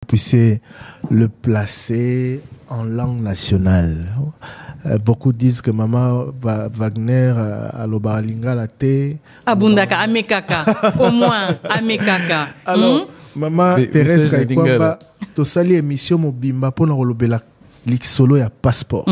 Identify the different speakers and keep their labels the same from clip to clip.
Speaker 1: puissiez le placer en langue nationale. Beaucoup disent que Maman Wagner a l'obalinga la thé.
Speaker 2: Abundaka, amekaka, au moins, amekaka.
Speaker 1: Alors, Maman Thérèse Kaikwamba, tu sali émission mobimba pour nous la solo ya passeport.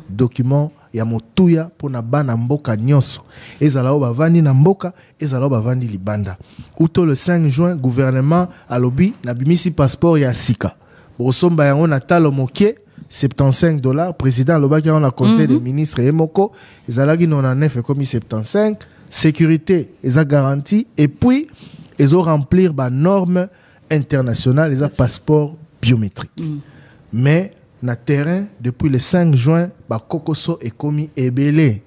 Speaker 1: Document ya motuya pour na bana mboka nyonso. Ezala o bavandi na mboka, ezala o bavandi libanda. Outo le 5 juin, gouvernement a lobby na bimisi passeport ya sika. Bosomba yango na talo mokie $75. Président lobaki on a conseil des ministres et moko, ezalaki 99 comme 75. Sécurité, eza garantie et puis ils ont remplir ba normes internationales, les passeport biométrique. Mais na terrain depuis le 5 juin ba kokoso est commis ebelé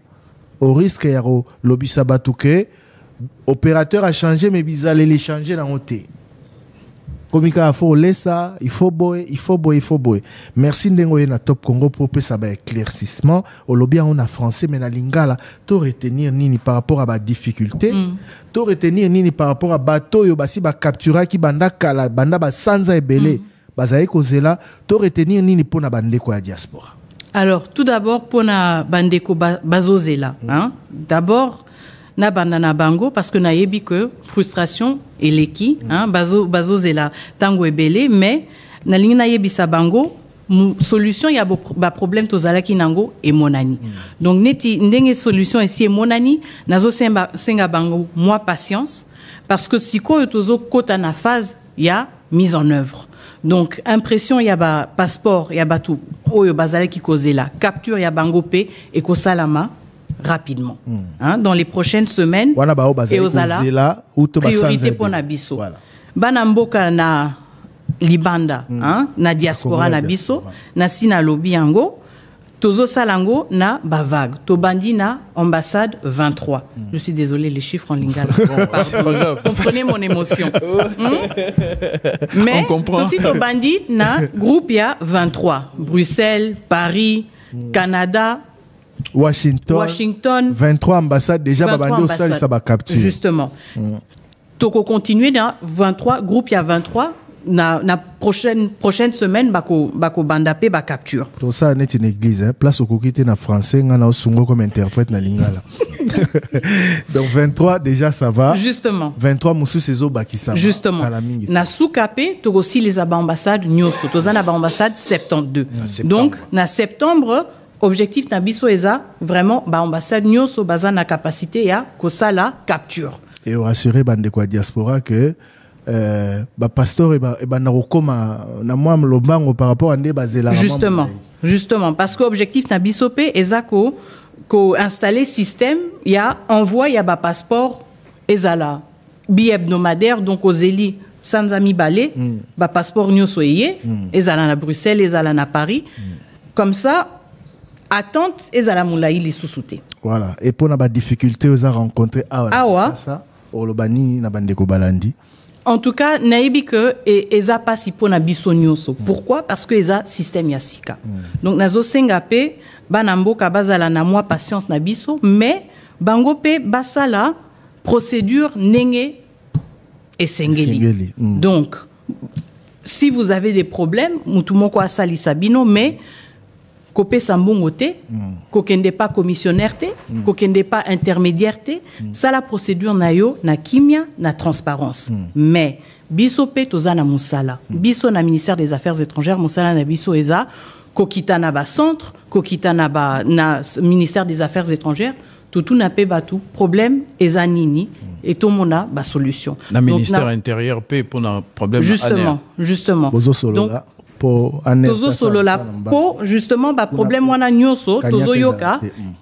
Speaker 1: au risque ya lobby sabatuke opérateur a changé mais bizarre les changer dans côté komika faut laisser il faut boy merci ndengo na Top Congo pour ça ba éclaircissement au lobby on a français mais na lingala to retenir nini par rapport à ba difficulté to retenir nini par rapport à bateau yo basi ba captura ki banda kala banda ba sanza ebelé bazaye kozela to retenir nini pona bandeko ya diaspora.
Speaker 2: Alors tout d'abord pona bandeko bazozela hein. D'abord na bandana bango parce que na yebi que frustration eleki hein bazozela tango ebele mais na lingi na yebi sa bango solution ya ba problème tozalaki nango et monani. Donc neti ndenge solution ici et monani nazo senga bango moi patience parce que siko tozo kota na phase ya mise en œuvre. Donc impression ya ba passeport ya batu oyo bazale ki kozela capture ya bangopé et ko salama rapidement hein, dans les prochaines semaines et ozala priorité pour na biso voilà. Bana mboka na libanda hein, na diaspora na biso na sina lobby yango tozo salango na bavague to bandi na ambassade 23. Je suis désolé les chiffres en lingala. Bon, comprenez mon émotion. Mais aussi to bandi na groupe ya 23. Bruxelles, Paris, Canada, Washington 23
Speaker 1: ambassades déjà babandi au sali ça ba capture.
Speaker 2: Justement. Toko continuer dans 23 groupe ya 23. Na prochaine semaine bako bandape ba capture.
Speaker 1: Tout ça net une église hein place au kokité na français ngana osungo comme interprète na lingala. Donc 23 déjà ça va.
Speaker 2: Justement.
Speaker 1: 23 musu sezo bakisa.
Speaker 2: Justement. Na soukapé to aussi les ambassades nyoso tozana ba ambassade 72. Donc na septembre objectif na biso eza vraiment ba ambassade nyoso bazana capacité ya kosala capture.
Speaker 1: Et rassurer bande kwa diaspora que pasteur et narokoma na moi lobango par rapport à ndé bazela
Speaker 2: justement parce que objectif na bisopé ezako ko installer système ya envoi ya ba passeport ezala bi hebdomadaire donc aux éli sans ami balé ba passeport nyoso yé ezala na Bruxelles ezala na Paris comme ça attente ezala moulaï li sousouté
Speaker 1: voilà et pour na ba difficulté aux a rencontré ça au lobani na bandeko balandi.
Speaker 2: En tout cas, naïbi que eza pas si pour na biso nyoso. Pourquoi? Parce que eza système yasika. Donc nazo sengapé banamboka bazala na moi patience na biso, mais bangope basala procédure nenge et sengeli. Donc si vous avez des problèmes, mutumoko asali sabino mais kopé sambongo te, kokende pas commissionnaire te, kokende pas intermédiaire te, ça la procédure na yo na kimia na transparence. Mais biso pe tozana musala, biso na ministère des Affaires étrangères musala na biso eza kokita na ba centre, kokita na ba na ministère des Affaires étrangères, tout na pe batu problème eza nini et tout mona ba solution.
Speaker 3: Na ministère intérieur pe pour un problème
Speaker 2: justement.
Speaker 1: Donc
Speaker 2: pour tozo solo la po justement ba problème wana nyoso tozo yoka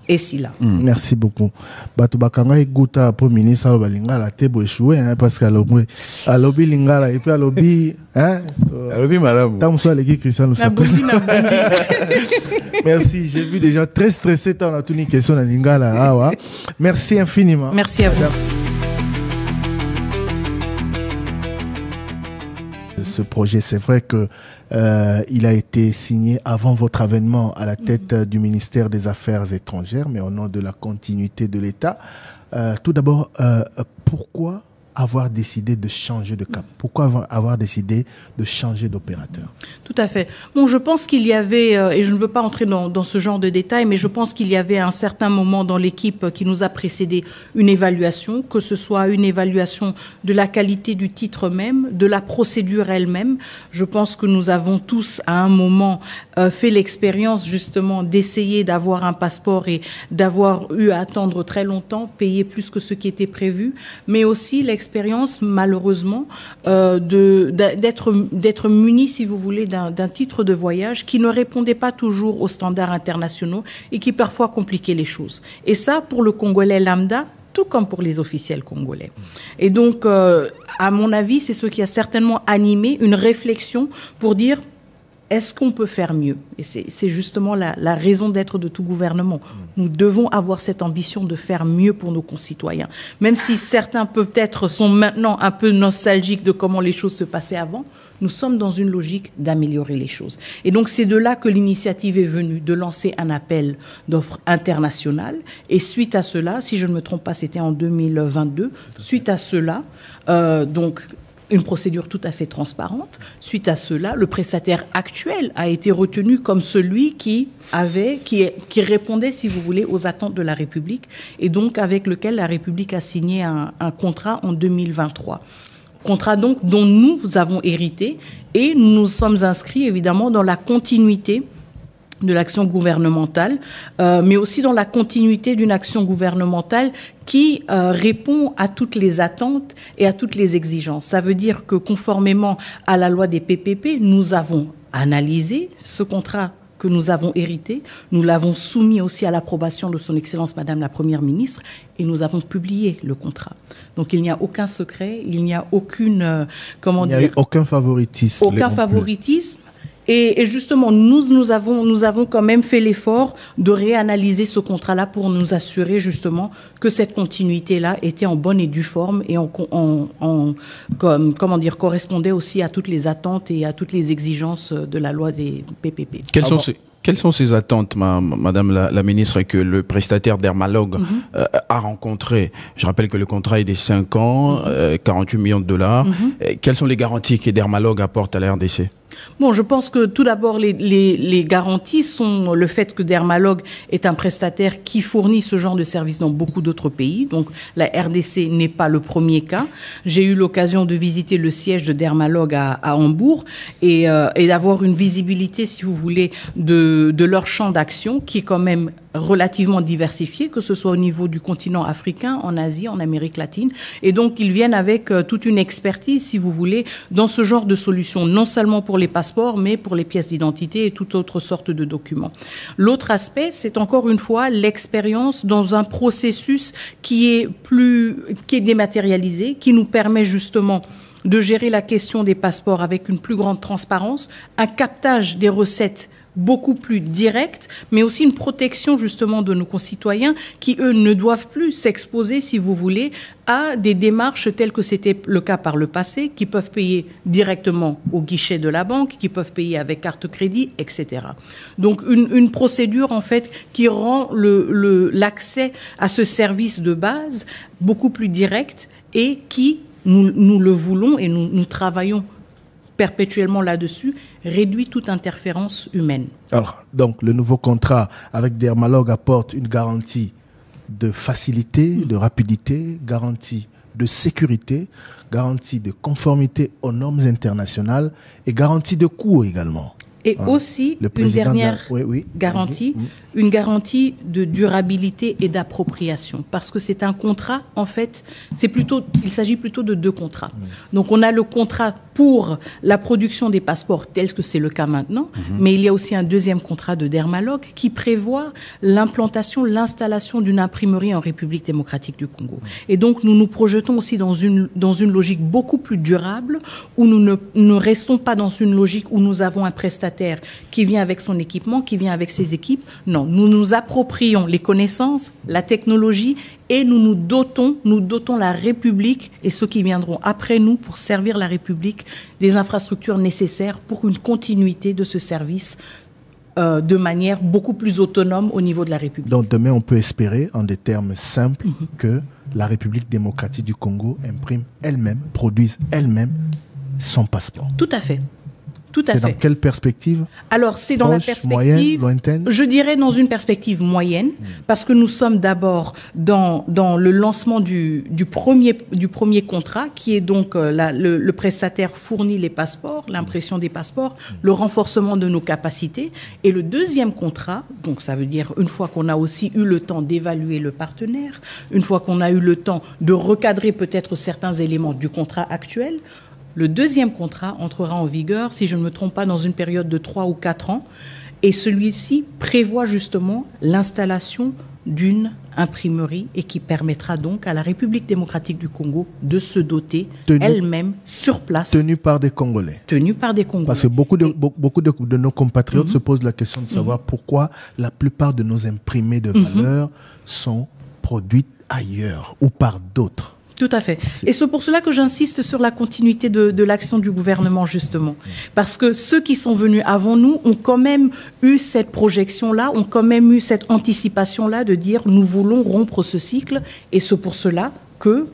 Speaker 2: et si là.
Speaker 1: Merci beaucoup. Batu bakanga iguta pour ministre balingala te bo échouer hein parce que alobi lingala et puis alobi hein
Speaker 3: alobi malamu.
Speaker 1: Tant soit les Christian nous Merci, j'ai vu des gens très stressés tant on a toutes les questions dans lingala. Merci infiniment.
Speaker 2: Merci à vous.
Speaker 1: Ce projet, c'est vrai que il a été signé avant votre avènement à la tête du ministère des Affaires étrangères, mais au nom de la continuité de l'État. Tout d'abord, pourquoi avoir décidé de changer de cap? Pourquoi avoir décidé de changer d'opérateur?
Speaker 2: Tout à fait. Bon, je pense qu'il y avait, et je ne veux pas entrer dans ce genre de détails, mais je pense qu'il y avait à un certain moment dans l'équipe qui nous a précédé une évaluation, que ce soit une évaluation de la qualité du titre même, de la procédure elle-même. Je pense que nous avons tous, à un moment, fait l'expérience justement d'essayer d'avoir un passeport et d'avoir eu à attendre très longtemps, payer plus que ce qui était prévu, mais aussi l'expérience, malheureusement, d'être muni, si vous voulez, d'un titre de voyage qui ne répondait pas toujours aux standards internationaux et qui parfois compliquait les choses. Et ça, pour le Congolais lambda, tout comme pour les officiels congolais. Et donc, à mon avis, c'est ce qui a certainement animé une réflexion pour dire: est-ce qu'on peut faire mieux? Et c'est justement la raison d'être de tout gouvernement. Nous devons avoir cette ambition de faire mieux pour nos concitoyens. Même si certains peut-être sont maintenant un peu nostalgiques de comment les choses se passaient avant, nous sommes dans une logique d'améliorer les choses. Et donc c'est de là que l'initiative est venue de lancer un appel d'offres internationales. Et suite à cela, si je ne me trompe pas, c'était en 2022, suite à cela, donc une procédure tout à fait transparente. Suite à cela, le prestataire actuel a été retenu comme celui qui répondait, si vous voulez, aux attentes de la République et donc avec lequel la République a signé un contrat en 2023. Contrat donc dont nous avons hérité et nous nous sommes inscrits évidemment dans la continuité de l'action gouvernementale, mais aussi dans la continuité d'une action gouvernementale qui répond à toutes les attentes et à toutes les exigences. Ça veut dire que conformément à la loi des PPP, nous avons analysé ce contrat que nous avons hérité, nous l'avons soumis aussi à l'approbation de son Excellence Madame la Première ministre et nous avons publié le contrat. Donc il n'y a aucun secret, il n'y a aucune...
Speaker 1: il n'y a eu aucun favoritisme.
Speaker 2: Aucun favoritisme. Et justement, nous avons quand même fait l'effort de réanalyser ce contrat-là pour nous assurer justement que cette continuité-là était en bonne et due forme et correspondait aussi à toutes les attentes et à toutes les exigences de la loi des PPP.
Speaker 3: Quelles sont ces attentes, Madame la ministre, que le prestataire Dermalog a rencontré? Je rappelle que le contrat est de 5 ans, 48 millions de dollars. Quelles sont les garanties que Dermalog apporte à la RDC?
Speaker 2: Bon, je pense que tout d'abord, les garanties sont le fait que Dermalog est un prestataire qui fournit ce genre de service dans beaucoup d'autres pays. Donc, la RDC n'est pas le premier cas. J'ai eu l'occasion de visiter le siège de Dermalog à Hambourg et d'avoir une visibilité, si vous voulez, de leur champ d'action qui est quand même relativement diversifié, que ce soit au niveau du continent africain, en Asie, en Amérique latine. Et donc, ils viennent avec toute une expertise, si vous voulez, dans ce genre de solutions, non seulement pour les passeports, mais pour les pièces d'identité et toute autre sorte de documents. L'autre aspect, c'est encore une fois l'expérience dans un processus qui est dématérialisé, qui nous permet justement de gérer la question des passeports avec une plus grande transparence, un captage des recettes beaucoup plus directe, mais aussi une protection justement de nos concitoyens qui, eux, ne doivent plus s'exposer, si vous voulez, à des démarches telles que c'était le cas par le passé, qui peuvent payer directement au guichet de la banque, qui peuvent payer avec carte crédit, etc. Donc une procédure en fait qui rend l'accès à ce service de base beaucoup plus direct et qui, nous le voulons et nous travaillons perpétuellement là-dessus, réduit toute interférence humaine.
Speaker 1: Alors, donc, le nouveau contrat avec Dermalog apporte une garantie de facilité, de rapidité, garantie de sécurité, garantie de conformité aux normes internationales et garantie de coût également.
Speaker 2: Et aussi, une dernière garantie, une garantie de durabilité et d'appropriation. Parce que c'est un contrat, en fait, il s'agit plutôt de 2 contrats. Donc, on a le contrat pour la production des passeports, tel que c'est le cas maintenant, mais il y a aussi un deuxième contrat de Dermalog qui prévoit l'implantation, l'installation d'une imprimerie en République démocratique du Congo. Et donc, nous nous projetons aussi dans une logique beaucoup plus durable, où nous ne restons pas dans une logique où nous avons un prestataire qui vient avec son équipement, qui vient avec ses équipes. Non, nous nous approprions les connaissances, la technologie et nous dotons la République et ceux qui viendront après nous pour servir la République des infrastructures nécessaires pour une continuité de ce service de manière beaucoup plus autonome au niveau de la République.
Speaker 1: Donc demain, on peut espérer, en des termes simples, que la République démocratique du Congo imprime elle-même, produise elle-même son passeport.
Speaker 2: Tout à fait. Tout à fait.
Speaker 1: C'est dans quelle perspective?
Speaker 2: Alors, c'est dans
Speaker 1: proche,
Speaker 2: la perspective,
Speaker 1: moyenne, lointaine?
Speaker 2: Je dirais dans une perspective moyenne, parce que nous sommes d'abord dans le lancement du premier contrat, qui est donc le prestataire fournit les passeports, l'impression des passeports, le renforcement de nos capacités. Et le deuxième contrat, donc ça veut dire une fois qu'on a aussi eu le temps d'évaluer le partenaire, une fois qu'on a eu le temps de recadrer peut-être certains éléments du contrat actuel, le deuxième contrat entrera en vigueur, si je ne me trompe pas, dans une période de 3 ou 4 ans. Et celui-ci prévoit justement l'installation d'une imprimerie et qui permettra donc à la République démocratique du Congo de se doter elle-même sur place.
Speaker 1: Tenue par des Congolais.
Speaker 2: Tenue par des Congolais.
Speaker 1: Parce que beaucoup de nos compatriotes se posent la question de savoir pourquoi la plupart de nos imprimés de valeur sont produites ailleurs ou par d'autres.
Speaker 2: Tout à fait. Et c'est pour cela que j'insiste sur la continuité de l'action du gouvernement, justement. Parce que ceux qui sont venus avant nous ont quand même eu cette projection-là, ont quand même eu cette anticipation-là de dire nous voulons rompre ce cycle. Et c'est pour cela que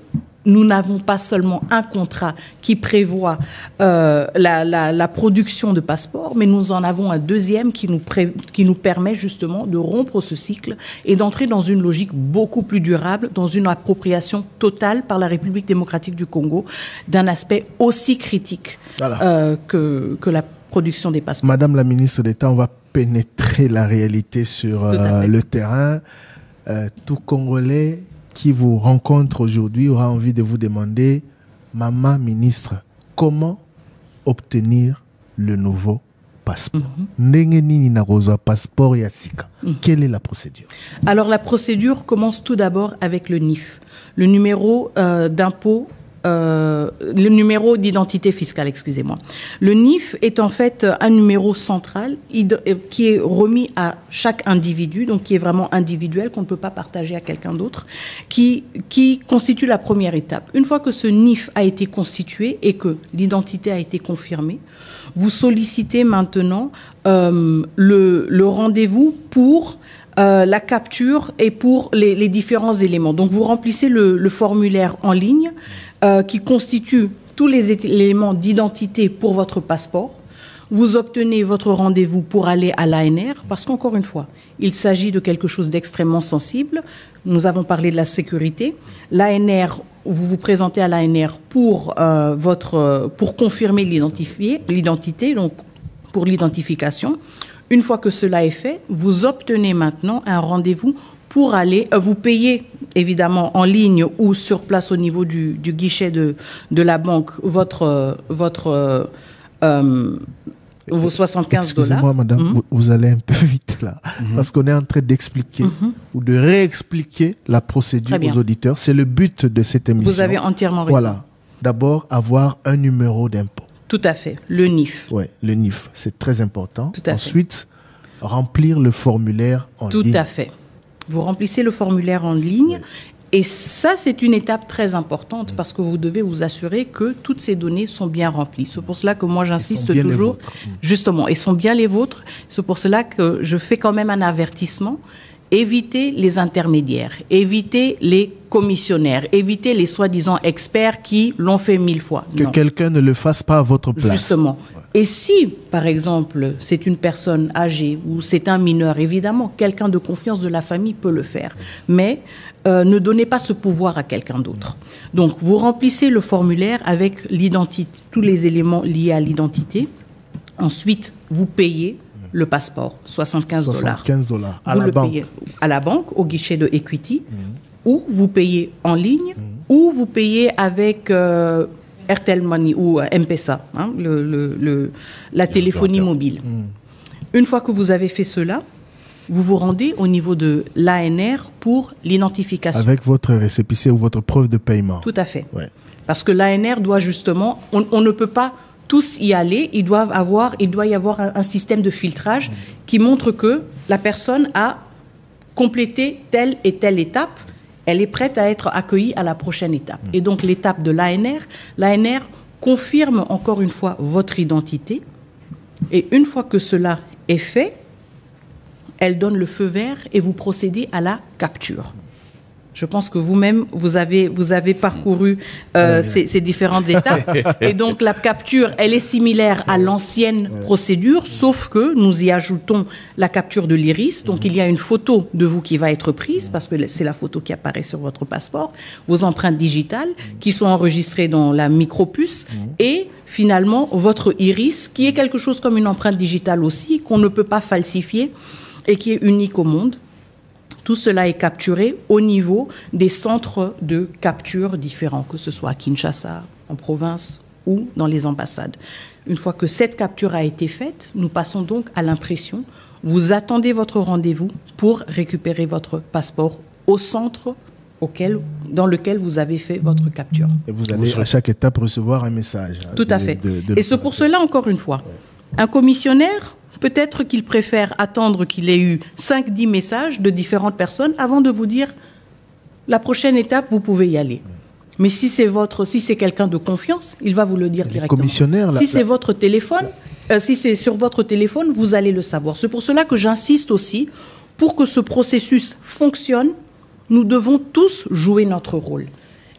Speaker 2: nous n'avons pas seulement un contrat qui prévoit la production de passeports, mais nous en avons un deuxième qui nous permet justement de rompre ce cycle et d'entrer dans une logique beaucoup plus durable, dans une appropriation totale par la République démocratique du Congo d'un aspect aussi critique que la production des passeports.
Speaker 1: Madame la ministre d'État, on va pénétrer la réalité sur le terrain. Tout Congolais qui vous rencontre aujourd'hui aura envie de vous demander, Maman ministre, comment obtenir le nouveau passeport? Passeport Yassika. Quelle est la procédure?
Speaker 2: Alors la procédure commence tout d'abord avec le NIF, le numéro d'impôt. Le numéro d'identité fiscale, excusez-moi. Le NIF est en fait un numéro central qui est remis à chaque individu, donc qui est vraiment individuel, qu'on ne peut pas partager à quelqu'un d'autre, qui constitue la première étape. Une fois que ce NIF a été constitué et que l'identité a été confirmée, vous sollicitez maintenant le rendez-vous pour la capture et pour les différents éléments. Donc vous remplissez le formulaire en ligne qui constitue tous les éléments d'identité pour votre passeport. Vous obtenez votre rendez-vous pour aller à l'ANR parce qu'encore une fois, il s'agit de quelque chose d'extrêmement sensible. Nous avons parlé de la sécurité. L'ANR, vous vous présentez à l'ANR pour confirmer l'identité, donc pour l'identification. Une fois que cela est fait, vous obtenez maintenant un rendez-vous pour aller, vous payez évidemment en ligne ou sur place au niveau du guichet de la banque vos 75 $.
Speaker 1: Excusez-moi, madame, vous allez un peu vite là, parce qu'on est en train d'expliquer ou de réexpliquer la procédure aux auditeurs. C'est le but de cette émission.
Speaker 2: Vous avez entièrement raison.
Speaker 1: Voilà. D'abord, avoir un numéro d'impôt.
Speaker 2: Tout à fait, le NIF.
Speaker 1: Oui, le NIF, c'est très important.
Speaker 2: Tout à
Speaker 1: Ensuite, remplir le formulaire en ligne.
Speaker 2: Tout à fait. Vous remplissez le formulaire en ligne et ça, c'est une étape très importante parce que vous devez vous assurer que toutes ces données sont bien remplies. C'est pour cela que moi, j'insiste toujours, justement, et sont bien les vôtres. C'est pour cela que je fais quand même un avertissement. Évitez les intermédiaires, évitez les commissionnaires, évitez les soi-disant experts qui l'ont fait 1000 fois.
Speaker 1: Que quelqu'un ne le fasse pas à votre place.
Speaker 2: Justement. Et si, par exemple, c'est une personne âgée ou c'est un mineur, évidemment, quelqu'un de confiance de la famille peut le faire. Mais ne donnez pas ce pouvoir à quelqu'un d'autre. Donc, vous remplissez le formulaire avec l'identité, tous les éléments liés à l'identité. Ensuite, vous payez le passeport, 75 $.
Speaker 1: 75 $ à
Speaker 2: vous
Speaker 1: la
Speaker 2: le
Speaker 1: banque.
Speaker 2: payez à la banque, au guichet de Equity, ou vous payez en ligne, ou vous payez avec Airtel Money ou M-Pesa, hein, la téléphonie mobile. Une fois que vous avez fait cela, vous vous rendez au niveau de l'ANR pour l'identification.
Speaker 1: Avec votre récépissé ou votre preuve de paiement.
Speaker 2: Tout à fait.
Speaker 1: Ouais.
Speaker 2: Parce que l'ANR doit justement, on ne peut pas tous y aller, il doit y avoir un système de filtrage qui montre que la personne a complété telle et telle étape, elle est prête à être accueillie à la prochaine étape. Et donc l'étape de l'ANR confirme encore une fois votre identité, et une fois que cela est fait, elle donne le feu vert et vous procédez à la capture. Je pense que vous-même, vous avez parcouru ces différentes étapes. Et donc, la capture, elle est similaire à l'ancienne procédure, sauf que nous y ajoutons la capture de l'iris. Donc, il y a une photo de vous qui va être prise, parce que c'est la photo qui apparaît sur votre passeport, vos empreintes digitales qui sont enregistrées dans la micropuce et finalement, votre iris, qui est quelque chose comme une empreinte digitale aussi, qu'on ne peut pas falsifier et qui est unique au monde. Tout cela est capturé au niveau des centres de capture différents, que ce soit à Kinshasa, en province ou dans les ambassades. Une fois que cette capture a été faite, nous passons donc à l'impression. Vous attendez votre rendez-vous pour récupérer votre passeport au centre dans lequel vous avez fait votre capture.
Speaker 1: Et vous allez à chaque étape recevoir un message.
Speaker 2: Tout à fait. Et c'est pour cela, encore une fois, un commissionnaire, peut-être qu'il préfère attendre qu'il ait eu 5-10 messages de différentes personnes avant de vous dire la prochaine étape, vous pouvez y aller. Mais si c'est quelqu'un de confiance, il va vous le dire directement. Si c'est votre téléphone, si c'est sur votre téléphone, vous allez le savoir. C'est pour cela que j'insiste aussi, pour que ce processus fonctionne, nous devons tous jouer notre rôle.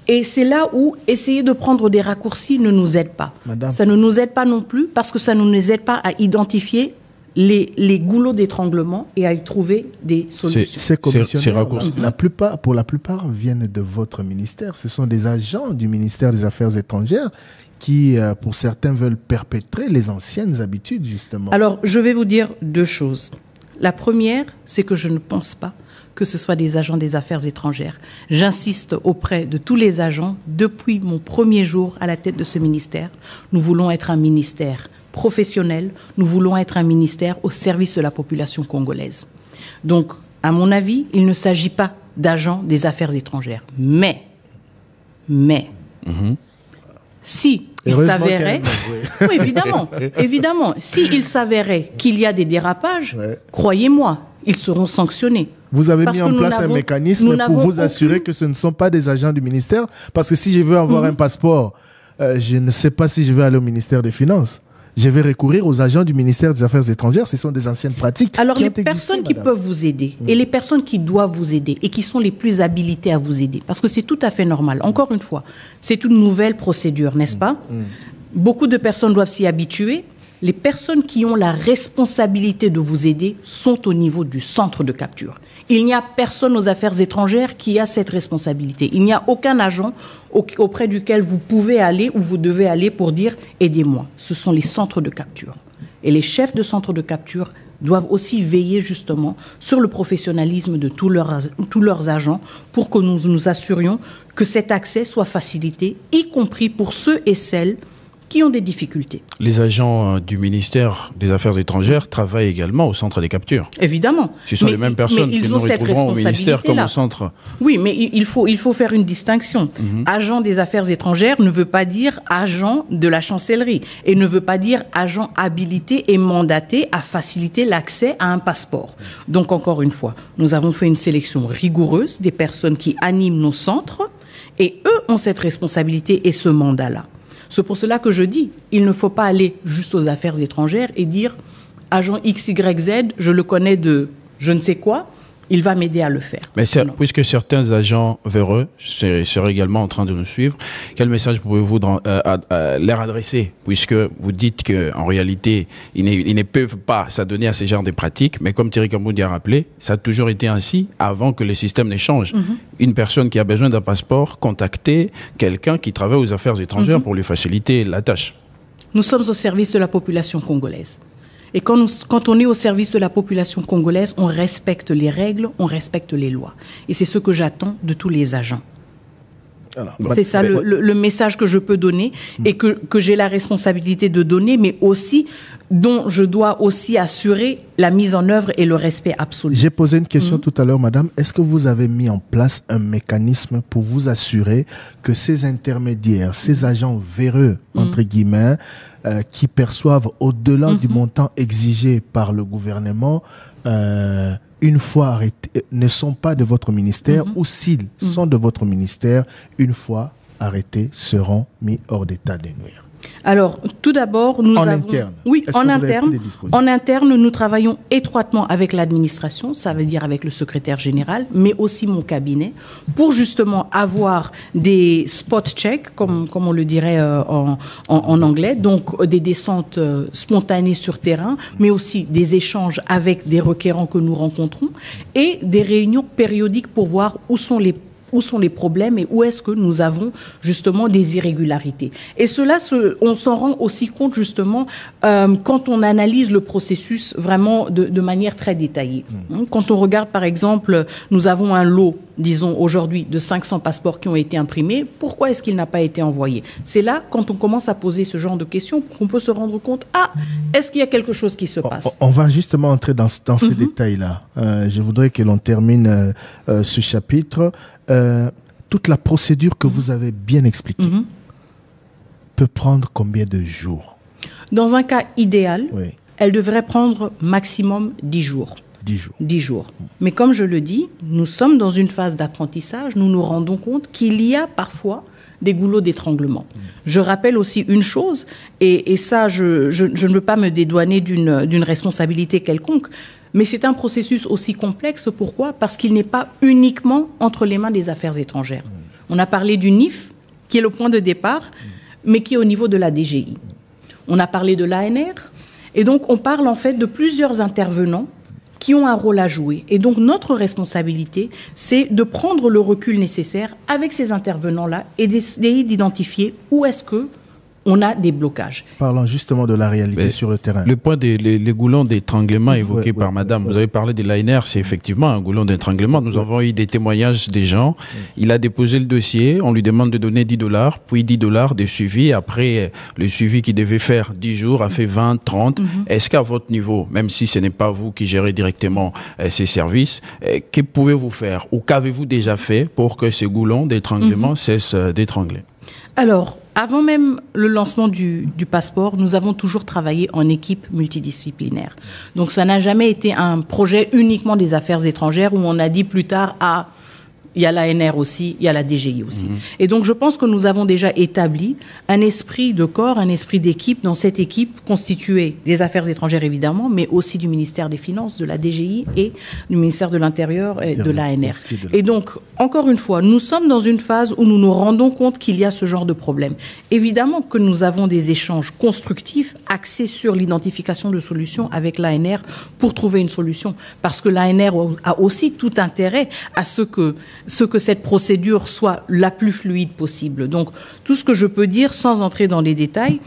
Speaker 2: Et c'est là où essayer de prendre des raccourcis ne nous aide pas. Ça ne nous aide pas non plus parce que ça ne nous aide pas à identifier les goulots d'étranglement et à y trouver des solutions.
Speaker 1: Ces commissionnaires, pour la plupart, viennent de votre ministère. Ce sont des agents du ministère des Affaires étrangères qui, pour certains, veulent perpétrer les anciennes habitudes, justement.
Speaker 2: Alors, je vais vous dire 2 choses. La première, c'est que je ne pense pas que ce soit des agents des affaires étrangères. J'insiste auprès de tous les agents, depuis mon premier jour à la tête de ce ministère, nous voulons être un ministère professionnel, nous voulons être un ministère au service de la population congolaise. Donc, à mon avis, il ne s'agit pas d'agents des affaires étrangères. Mais, si il s'avérait, oui, évidemment, si il s'avérait qu'il y a des dérapages, croyez-moi, ils seront sanctionnés.
Speaker 1: Vous avez mis en place un mécanisme pour vous assurer que ce ne sont pas des agents du ministère. Parce que si je veux avoir un passeport, je ne sais pas si je vais aller au ministère des Finances. Je vais recourir aux agents du ministère des Affaires étrangères. Ce sont des anciennes pratiques.
Speaker 2: Alors, les personnes qui peuvent vous aider et les personnes qui doivent vous aider et qui sont les plus habilitées à vous aider, parce que c'est tout à fait normal. Encore une fois, c'est une nouvelle procédure, n'est-ce pas? Beaucoup de personnes doivent s'y habituer. Les personnes qui ont la responsabilité de vous aider sont au niveau du centre de capture. Il n'y a personne aux affaires étrangères qui a cette responsabilité. Il n'y a aucun agent auprès duquel vous pouvez aller ou vous devez aller pour dire « aidez-moi ». Ce sont les centres de capture. Et les chefs de centres de capture doivent aussi veiller justement sur le professionnalisme de tous leurs agents pour que nous nous assurions que cet accès soit facilité, y compris pour ceux et celles qui ont des difficultés.
Speaker 3: Les agents du ministère des Affaires étrangères travaillent également au centre des captures.
Speaker 2: Évidemment.
Speaker 3: Ce sont les mêmes personnes qui nous retrouveront au ministère comme au centre.
Speaker 2: Oui, mais il faut faire une distinction. Agent des Affaires étrangères ne veut pas dire agent de la chancellerie et ne veut pas dire agent habilité et mandaté à faciliter l'accès à un passeport. Donc, encore une fois, nous avons fait une sélection rigoureuse des personnes qui animent nos centres et eux ont cette responsabilité et ce mandat-là. C'est pour cela que je dis, il ne faut pas aller juste aux affaires étrangères et dire agent XYZ, je le connais de je ne sais quoi, il va m'aider à le faire.
Speaker 3: Mais puisque certains agents véreux seraient également en train de nous suivre, quel message pouvez-vous leur adresser, puisque vous dites qu'en réalité, ils ne peuvent pas s'adonner à ce genre de pratiques, mais comme Thierry Kamboudi a rappelé, ça a toujours été ainsi avant que le système ne change. Une personne qui a besoin d'un passeport, contacter quelqu'un qui travaille aux affaires étrangères pour lui faciliter la tâche.
Speaker 2: Nous sommes au service de la population congolaise. Et quand on est au service de la population congolaise, on respecte les règles, on respecte les lois. Et c'est ce que j'attends de tous les agents. C'est ça le message que je peux donner et que j'ai la responsabilité de donner, mais aussi dont je dois aussi assurer la mise en œuvre et le respect absolu.
Speaker 1: J'ai posé une question tout à l'heure, madame. Est-ce que vous avez mis en place un mécanisme pour vous assurer que ces intermédiaires, ces agents véreux, entre guillemets, qui perçoivent au-delà du montant exigé par le gouvernement, une fois arrêtés, ne sont pas de votre ministère, ou s'ils sont de votre ministère, une fois arrêtés, seront mis hors d'état de nuire?
Speaker 2: Alors, tout d'abord, nous avons...
Speaker 1: Interne.
Speaker 2: Oui, en interne. En interne, nous travaillons étroitement avec l'administration, ça veut dire avec le secrétaire général, mais aussi mon cabinet, pour justement avoir des spot checks, comme on le dirait en anglais, donc des descentes spontanées sur terrain, mais aussi des échanges avec des requérants que nous rencontrons et des réunions périodiques pour voir où sont les problèmes et où est-ce que nous avons justement des irrégularités. Et cela, on s'en rend aussi compte justement quand on analyse le processus vraiment de manière très détaillée. Quand on regarde par exemple, nous avons un lot, disons aujourd'hui, de 500 passeports qui ont été imprimés. Pourquoi est-ce qu'il n'a pas été envoyé? C'est là, quand on commence à poser ce genre de questions, qu'on peut se rendre compte, est-ce qu'il y a quelque chose qui se passe?
Speaker 1: On va justement entrer dans ces détails-là. Je voudrais que l'on termine ce chapitre. Toute la procédure que vous avez bien expliquée peut prendre combien de jours?
Speaker 2: Dans un cas idéal, elle devrait prendre maximum 10 jours. 10 jours. Mais comme je le dis, nous sommes dans une phase d'apprentissage, nous nous rendons compte qu'il y a parfois des goulots d'étranglement. Je rappelle aussi une chose, et ça, je ne veux pas me dédouaner d'une responsabilité quelconque, mais c'est un processus aussi complexe. Pourquoi? Parce qu'il n'est pas uniquement entre les mains des affaires étrangères. On a parlé du NIF, qui est le point de départ, mais qui est au niveau de la DGI. On a parlé de l'ANR, et donc on parle en fait de plusieurs intervenants qui ont un rôle à jouer. Et donc notre responsabilité, c'est de prendre le recul nécessaire avec ces intervenants-là et d'essayer d'identifier où est-ce que on a des blocages.
Speaker 1: Parlons justement de la réalité sur le terrain.
Speaker 3: Le point des goulons d'étranglement évoqué par madame, vous avez parlé de l'ANR, c'est effectivement un goulon d'étranglement. Nous avons eu des témoignages des gens. Il a déposé le dossier, on lui demande de donner $10, puis $10 de suivi. Après, le suivi qui devait faire 10 jours a fait 20, 30. Est-ce qu'à votre niveau, même si ce n'est pas vous qui gérez directement ces services, que pouvez-vous faire ou qu'avez-vous déjà fait pour que ces goulons d'étranglement cessent d'étrangler?
Speaker 2: Alors, avant même le lancement du passeport, nous avons toujours travaillé en équipe multidisciplinaire. Donc, ça n'a jamais été un projet uniquement des affaires étrangères où on a dit plus tard, il y a l'ANR aussi, il y a la DGI aussi. Et donc, je pense que nous avons déjà établi un esprit de corps, un esprit d'équipe dans cette équipe constituée des affaires étrangères, évidemment, mais aussi du ministère des Finances, de la DGI et du ministère de l'Intérieur et de l'ANR. Et donc, encore une fois, nous sommes dans une phase où nous nous rendons compte qu'il y a ce genre de problème. Évidemment que nous avons des échanges constructifs axés sur l'identification de solutions avec l'ANR pour trouver une solution. Parce que l'ANR a aussi tout intérêt à ce que cette procédure soit la plus fluide possible. Donc, tout ce que je peux dire, sans entrer dans les détails,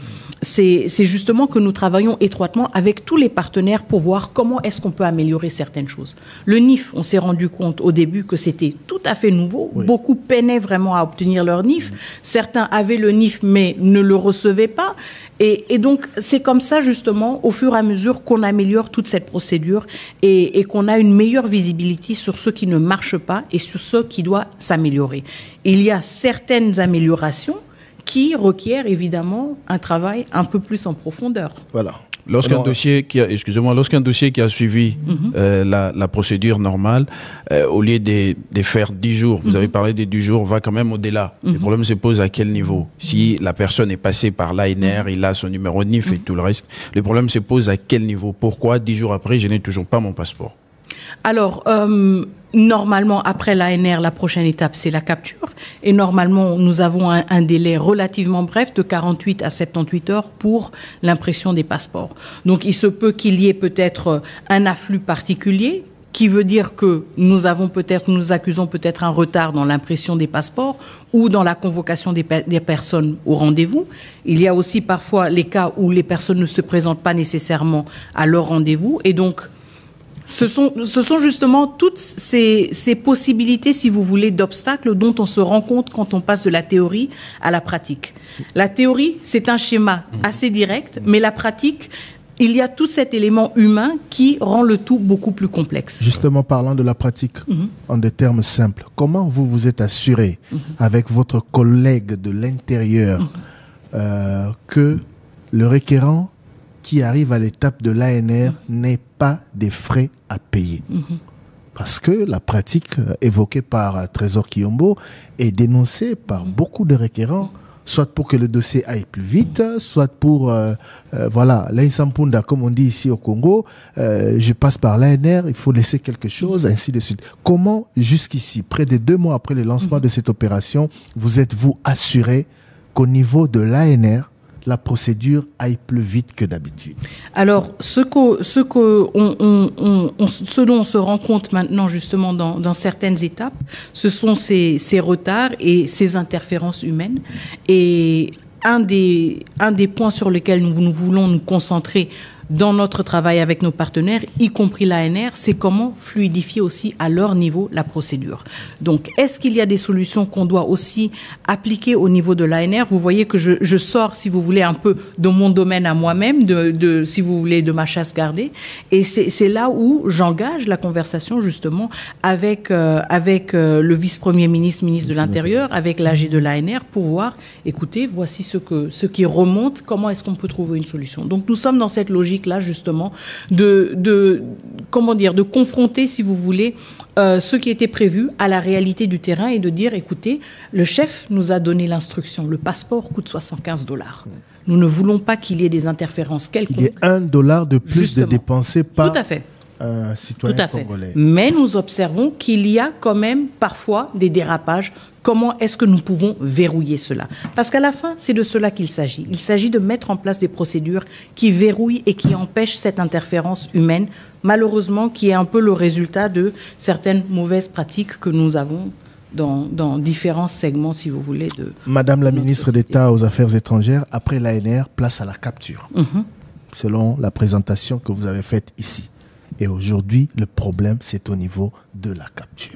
Speaker 2: c'est justement que nous travaillons étroitement avec tous les partenaires pour voir comment est-ce qu'on peut améliorer certaines choses. Le NIF, on s'est rendu compte au début que c'était tout à fait nouveau. Beaucoup peinaient vraiment à obtenir leur NIF. Certains avaient le NIF mais ne le recevaient pas. Et donc, c'est comme ça, justement, au fur et à mesure qu'on améliore toute cette procédure et qu'on a une meilleure visibilité sur ce qui ne marche pas et sur ce qui doit s'améliorer. Il y a certaines améliorations qui requièrent évidemment un travail un peu plus en profondeur.
Speaker 1: Voilà.
Speaker 3: Lorsqu'un dossier qui a suivi la procédure normale, au lieu de faire 10 jours, vous avez parlé des 10 jours, va quand même au-delà. Le problème se pose à quel niveau? Si la personne est passée par l'ANR, il a son numéro NIF et tout le reste, le problème se pose à quel niveau? Pourquoi 10 jours après, je n'ai toujours pas mon passeport?
Speaker 2: Alors, normalement, après l'ANR, la prochaine étape, c'est la capture. Et normalement, nous avons un délai relativement bref de 48 à 78 heures pour l'impression des passeports. Donc, il se peut qu'il y ait peut-être un afflux particulier, qui veut dire que nous accusons peut-être un retard dans l'impression des passeports ou dans la convocation des personnes au rendez-vous. Il y a aussi parfois les cas où les personnes ne se présentent pas nécessairement à leur rendez-vous. Et donc, ce sont justement toutes ces possibilités, si vous voulez, d'obstacles dont on se rend compte quand on passe de la théorie à la pratique. La théorie, c'est un schéma assez direct, mais la pratique, il y a tout cet élément humain qui rend le tout beaucoup plus complexe.
Speaker 1: Justement, parlant de la pratique, en des termes simples, comment vous vous êtes assuré avec votre collègue de l'intérieur que le requérant qui arrive à l'étape de l'ANR n'ait pas des frais à payer? Parce que la pratique évoquée par Trésor Kiyombo est dénoncée par beaucoup de requérants soit pour que le dossier aille plus vite, soit pour, voilà, l'insampunda, comme on dit ici au Congo, je passe par l'ANR, il faut laisser quelque chose, ainsi de suite. Comment, jusqu'ici, près de 2 mois après le lancement de cette opération, vous êtes-vous assuré qu'au niveau de l'ANR, la procédure aille plus vite que d'habitude?
Speaker 2: Alors, ce dont on se rend compte maintenant, justement, dans certaines étapes, ce sont ces retards et ces interférences humaines. Et un des points sur lesquels nous voulons nous concentrer dans notre travail avec nos partenaires, y compris l'ANR, c'est comment fluidifier aussi à leur niveau la procédure. Donc, est-ce qu'il y a des solutions qu'on doit aussi appliquer au niveau de l'ANR? Vous voyez que je sors, si vous voulez, un peu de mon domaine à moi-même, si vous voulez, de ma chasse gardée. Et c'est là où j'engage la conversation, justement, avec le vice-premier ministre de l'Intérieur, avec l'AG de l'ANR, pour voir, écoutez, voici ce qui remonte, comment est-ce qu'on peut trouver une solution. Donc, nous sommes dans cette logique là justement de confronter, si vous voulez, ce qui était prévu à la réalité du terrain et de dire, écoutez, le chef nous a donné l'instruction, le passeport coûte $75. Nous ne voulons pas qu'il y ait des interférences quelconques.
Speaker 1: Il y a $1 de plus justement de dépensé par
Speaker 2: tout à fait.
Speaker 1: Un citoyen congolais.
Speaker 2: Mais nous observons qu'il y a quand même parfois des dérapages. Comment est-ce que nous pouvons verrouiller cela? Parce qu'à la fin, c'est de cela qu'il s'agit. Il s'agit de mettre en place des procédures qui verrouillent et qui empêchent cette interférence humaine, malheureusement, qui est un peu le résultat de certaines mauvaises pratiques que nous avons dans différents segments, si vous voulez.
Speaker 1: Madame la ministre d'État aux Affaires étrangères, après l'ANR, place à la capture, selon la présentation que vous avez faite ici. Et aujourd'hui, le problème, c'est au niveau de la capture.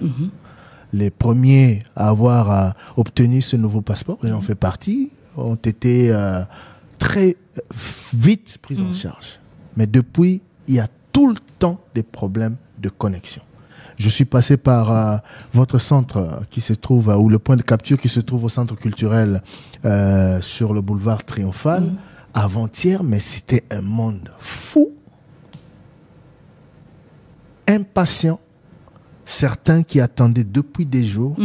Speaker 1: Les premiers à avoir obtenu ce nouveau passeport, j'en fais partie, ont été très vite pris en charge. Mais depuis, il y a tout le temps des problèmes de connexion. Je suis passé par votre centre qui se trouve, ou le point de capture qui se trouve au centre culturel sur le boulevard Triomphal, avant-hier, mais c'était un monde fou, impatient. Certains qui attendaient depuis des jours,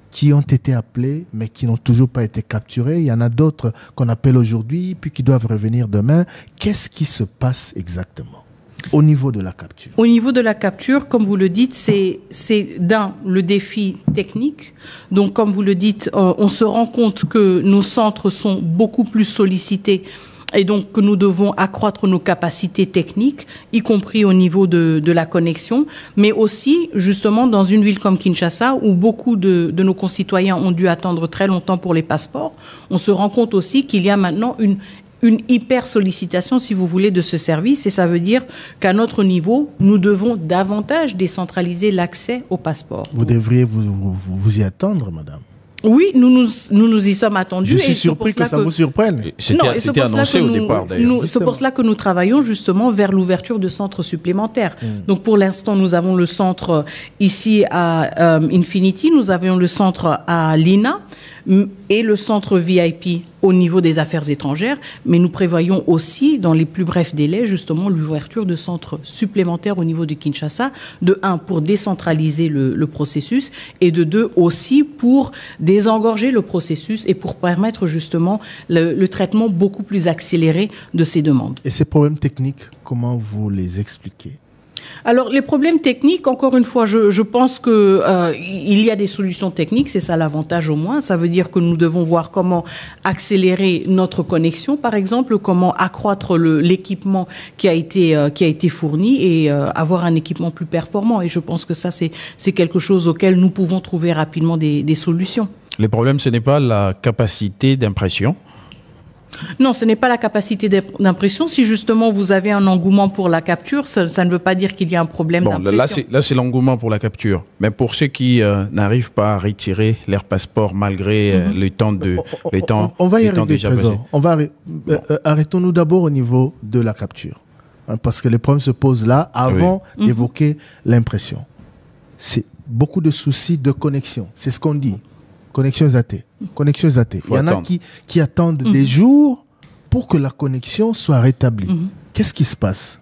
Speaker 1: qui ont été appelés, mais qui n'ont toujours pas été capturés. Il y en a d'autres qu'on appelle aujourd'hui, puis qui doivent revenir demain. Qu'est-ce qui se passe exactement au niveau de la capture?
Speaker 2: Au niveau de la capture, comme vous le dites, c'est le défi technique. Donc, comme vous le dites, on se rend compte que nos centres sont beaucoup plus sollicités et donc que nous devons accroître nos capacités techniques, y compris au niveau de la connexion, mais aussi justement dans une ville comme Kinshasa où beaucoup de nos concitoyens ont dû attendre très longtemps pour les passeports. On se rend compte aussi qu'il y a maintenant une hyper sollicitation, si vous voulez, de ce service, et ça veut dire qu'à notre niveau, nous devons davantage décentraliser l'accès au passeport.
Speaker 1: Vous devriez vous y attendre, madame.
Speaker 2: Oui, nous nous y sommes attendus.
Speaker 1: Je suis surpris que ça vous surprenne.
Speaker 3: C'était annoncé au départ, d'ailleurs.
Speaker 2: C'est pour cela que nous travaillons justement vers l'ouverture de centres supplémentaires. Donc pour l'instant, nous avons le centre ici à Infinity, nous avions le centre à Lina et le centre VIP au niveau des affaires étrangères, mais nous prévoyons aussi, dans les plus brefs délais, justement, l'ouverture de centres supplémentaires au niveau de Kinshasa, de 1, pour décentraliser le processus, et de 2, aussi pour désengorger le processus et pour permettre justement le traitement beaucoup plus accéléré de ces demandes.
Speaker 1: Et ces problèmes techniques, comment vous les expliquez ?
Speaker 2: Alors, les problèmes techniques, encore une fois, je pense que il y a des solutions techniques, c'est ça l'avantage au moins. Ça veut dire que nous devons voir comment accélérer notre connexion, par exemple, comment accroître l'équipement qui a été fourni et avoir un équipement plus performant. Et je pense que ça, c'est quelque chose auquel nous pouvons trouver rapidement des solutions.
Speaker 3: Le problème, ce n'est pas la capacité d'impression.
Speaker 2: Non, ce n'est pas la capacité d'impression. Si justement vous avez un engouement pour la capture, ça ne veut pas dire qu'il y a un problème d'impression.
Speaker 3: Là, c'est l'engouement pour la capture. Mais pour ceux qui n'arrivent pas à retirer leur passeport malgré le temps
Speaker 1: on va y arriver, Trésor. Arrêtons-nous d'abord au niveau de la capture. Parce que les problèmes se posent là avant d'évoquer l'impression. C'est beaucoup de soucis de connexion. C'est ce qu'on dit. Connexion zatée. Il y en a qui attendent des jours pour que la connexion soit rétablie. Qu'est-ce qui se passe?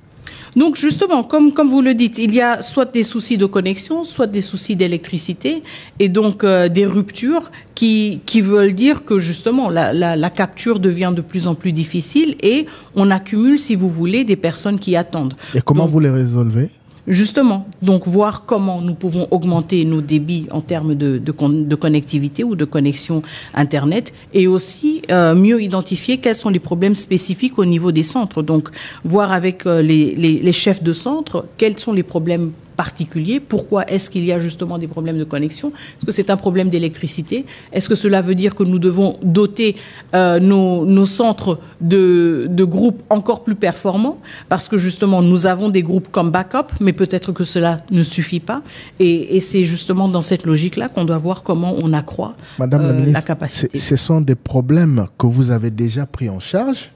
Speaker 2: Donc justement, comme vous le dites, il y a soit des soucis de connexion, soit des soucis d'électricité, et donc des ruptures qui veulent dire que justement la capture devient de plus en plus difficile et on accumule, si vous voulez, des personnes qui attendent.
Speaker 1: Et comment vous les résolvez ?
Speaker 2: Justement, donc voir comment nous pouvons augmenter nos débits en termes de connectivité ou de connexion Internet, et aussi mieux identifier quels sont les problèmes spécifiques au niveau des centres. Donc voir avec les chefs de centre quels sont les problèmes particulier. Pourquoi est-ce qu'il y a justement des problèmes de connexion? Est-ce que c'est un problème d'électricité? Est-ce que cela veut dire que nous devons doter nos centres de groupes encore plus performants? Parce que justement, nous avons des groupes comme backup, mais peut-être que cela ne suffit pas. Et c'est justement dans cette logique-là qu'on doit voir comment on accroît
Speaker 1: Madame la ministre,
Speaker 2: la capacité.
Speaker 1: Ce sont des problèmes que vous avez déjà pris en charge,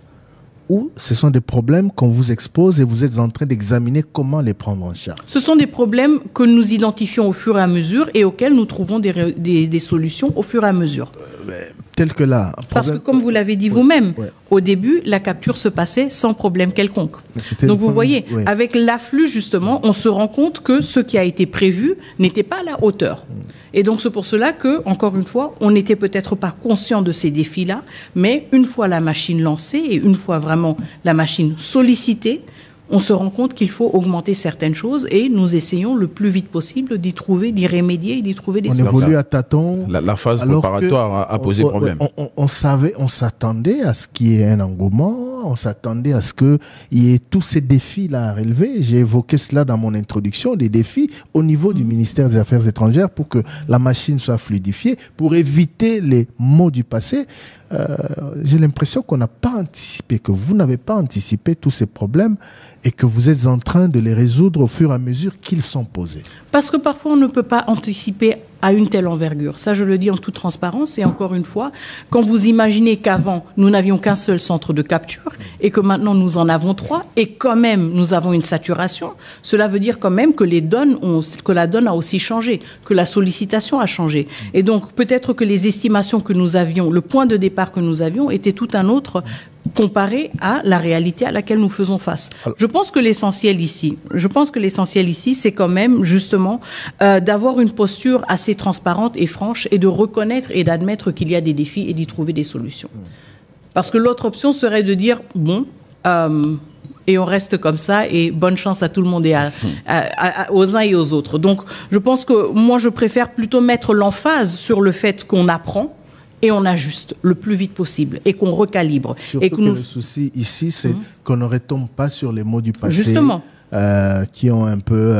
Speaker 1: ou ce sont des problèmes qu'on vous expose et vous êtes en train d'examiner comment les prendre en charge?
Speaker 2: Ce sont des problèmes que nous identifions au fur et à mesure et auxquels nous trouvons des solutions au fur et à mesure.
Speaker 1: Tel que là.
Speaker 2: Parce que comme vous l'avez dit vous-même, au début, la capture se passait sans problème quelconque. Donc vous voyez, avec l'afflux justement, on se rend compte que ce qui a été prévu n'était pas à la hauteur. Et donc c'est pour cela que, encore une fois, on n'était peut-être pas conscient de ces défis-là, mais une fois la machine lancée et une fois vraiment la machine sollicitée, on se rend compte qu'il faut augmenter certaines choses et nous essayons le plus vite possible d'y remédier et d'y trouver des solutions.
Speaker 1: On évolue à tâtons.
Speaker 3: La phase préparatoire a posé problème.
Speaker 1: On s'attendait à ce qu'il y ait un engouement, on s'attendait à ce qu'il y ait tous ces défis-là à relever. J'ai évoqué cela dans mon introduction, des défis au niveau du ministère des Affaires étrangères pour que la machine soit fluidifiée, pour éviter les maux du passé. J'ai l'impression qu'on n'a pas anticipé, que vous n'avez pas anticipé tous ces problèmes et que vous êtes en train de les résoudre au fur et à mesure qu'ils sont posés.
Speaker 2: Parce que parfois on ne peut pas anticiper à une telle envergure. Ça, je le dis en toute transparence. Et encore une fois, quand vous imaginez qu'avant, nous n'avions qu'un seul centre de capture et que maintenant nous en avons 3 et quand même nous avons une saturation, cela veut dire quand même que que la donne a aussi changé, que la sollicitation a changé. Et donc, peut-être que les estimations que nous avions, le point de départ que nous avions était tout un autre comparé à la réalité à laquelle nous faisons face. Je pense que l'essentiel ici, c'est quand même justement d'avoir une posture assez transparente et franche et de reconnaître et d'admettre qu'il y a des défis et d'y trouver des solutions. Parce que l'autre option serait de dire bon, et on reste comme ça et bonne chance à tout le monde et aux uns et aux autres. Donc, je pense que moi, je préfère plutôt mettre l'emphase sur le fait qu'on apprend et on ajuste le plus vite possible et qu'on recalibre.
Speaker 1: Surtout que le souci ici, c'est qu'on ne retombe pas sur les mots du passé.
Speaker 2: Justement.
Speaker 1: Qui ont un peu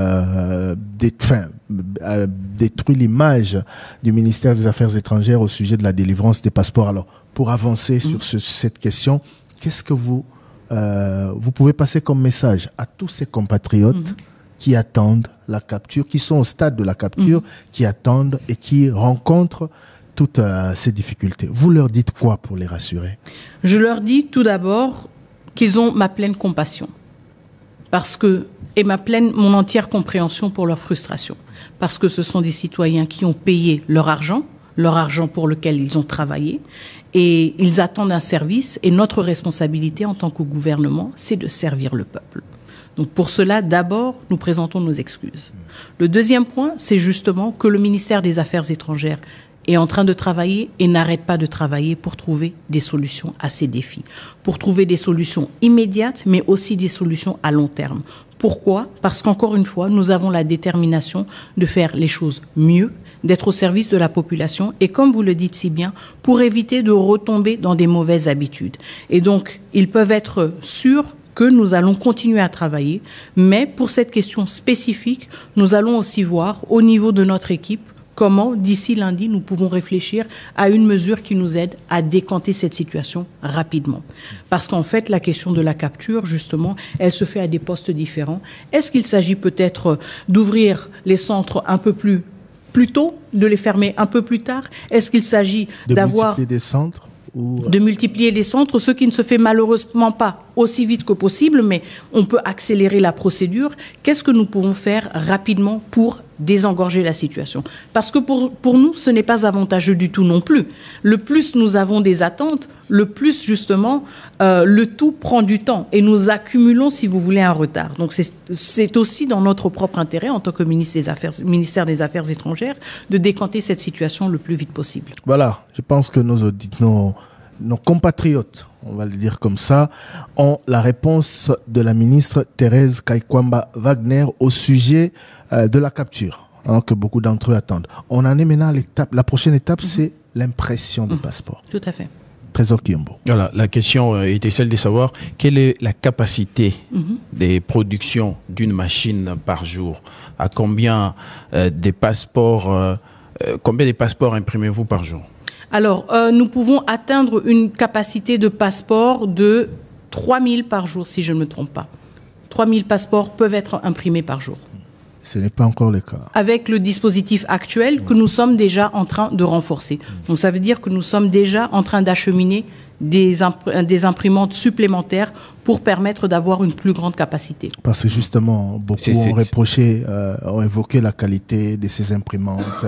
Speaker 1: détruit l'image du ministère des Affaires étrangères au sujet de la délivrance des passeports. Alors, pour avancer sur cette question, qu'est-ce que vous pouvez passer comme message à tous ces compatriotes qui attendent la capture, qui sont au stade de la capture, qui attendent et qui rencontrent toutes ces difficultés? Vous leur dites quoi pour les rassurer?
Speaker 2: Je leur dis tout d'abord qu'ils ont ma pleine compassion. Et mon entière compréhension pour leur frustration. Parce que ce sont des citoyens qui ont payé leur argent pour lequel ils ont travaillé, et ils attendent un service, et notre responsabilité en tant que gouvernement, c'est de servir le peuple. Donc pour cela, d'abord, nous présentons nos excuses. Le deuxième point, c'est justement que le ministère des Affaires étrangères est en train de travailler et n'arrête pas de travailler pour trouver des solutions à ces défis. Pour trouver des solutions immédiates, mais aussi des solutions à long terme. Pourquoi? Parce qu'encore une fois, nous avons la détermination de faire les choses mieux, d'être au service de la population et, comme vous le dites si bien, pour éviter de retomber dans des mauvaises habitudes. Et donc, ils peuvent être sûrs que nous allons continuer à travailler, mais pour cette question spécifique, nous allons aussi voir au niveau de notre équipe comment, d'ici lundi, nous pouvons réfléchir à une mesure qui nous aide à décanter cette situation rapidement. Parce qu'en fait, la question de la capture, justement, elle se fait à des postes différents. Est-ce qu'il s'agit peut-être d'ouvrir les centres un peu plus tôt, de les fermer un peu plus tard? Est-ce qu'il s'agit d'avoir...
Speaker 1: multiplier des centres
Speaker 2: de multiplier les centres, ce qui ne se fait malheureusement pas aussi vite que possible, mais on peut accélérer la procédure. Qu'est-ce que nous pouvons faire rapidement pour désengorger la situation. Parce que pour nous, ce n'est pas avantageux du tout non plus. Le plus nous avons des attentes, le plus justement le tout prend du temps et nous accumulons, si vous voulez, un retard. Donc c'est aussi dans notre propre intérêt en tant que ministère des Affaires étrangères de décanter cette situation le plus vite possible.
Speaker 1: Voilà, je pense que nos compatriotes, on va le dire comme ça, ont la réponse de la ministre Thérèse Kaikwamba Wagner au sujet de la capture, que beaucoup d'entre eux attendent. On en est maintenant à l'étape. La prochaine étape, c'est l'impression de passeport.
Speaker 2: Tout à fait.
Speaker 1: Trésor Kiyombo.
Speaker 3: Voilà, la question était celle de savoir quelle est la capacité des productions d'une machine par jour. À combien des passeports imprimez-vous par jour?
Speaker 2: Alors, nous pouvons atteindre une capacité de passeport de 3000 par jour, si je ne me trompe pas. 3000 passeports peuvent être imprimés par jour.
Speaker 1: Ce n'est pas encore le cas.
Speaker 2: Avec le dispositif actuel que nous sommes déjà en train de renforcer. Donc, ça veut dire que nous sommes déjà en train d'acheminer des imprimantes supplémentaires pour permettre d'avoir une plus grande capacité.
Speaker 1: Parce que justement, beaucoup ont évoqué la qualité de ces imprimantes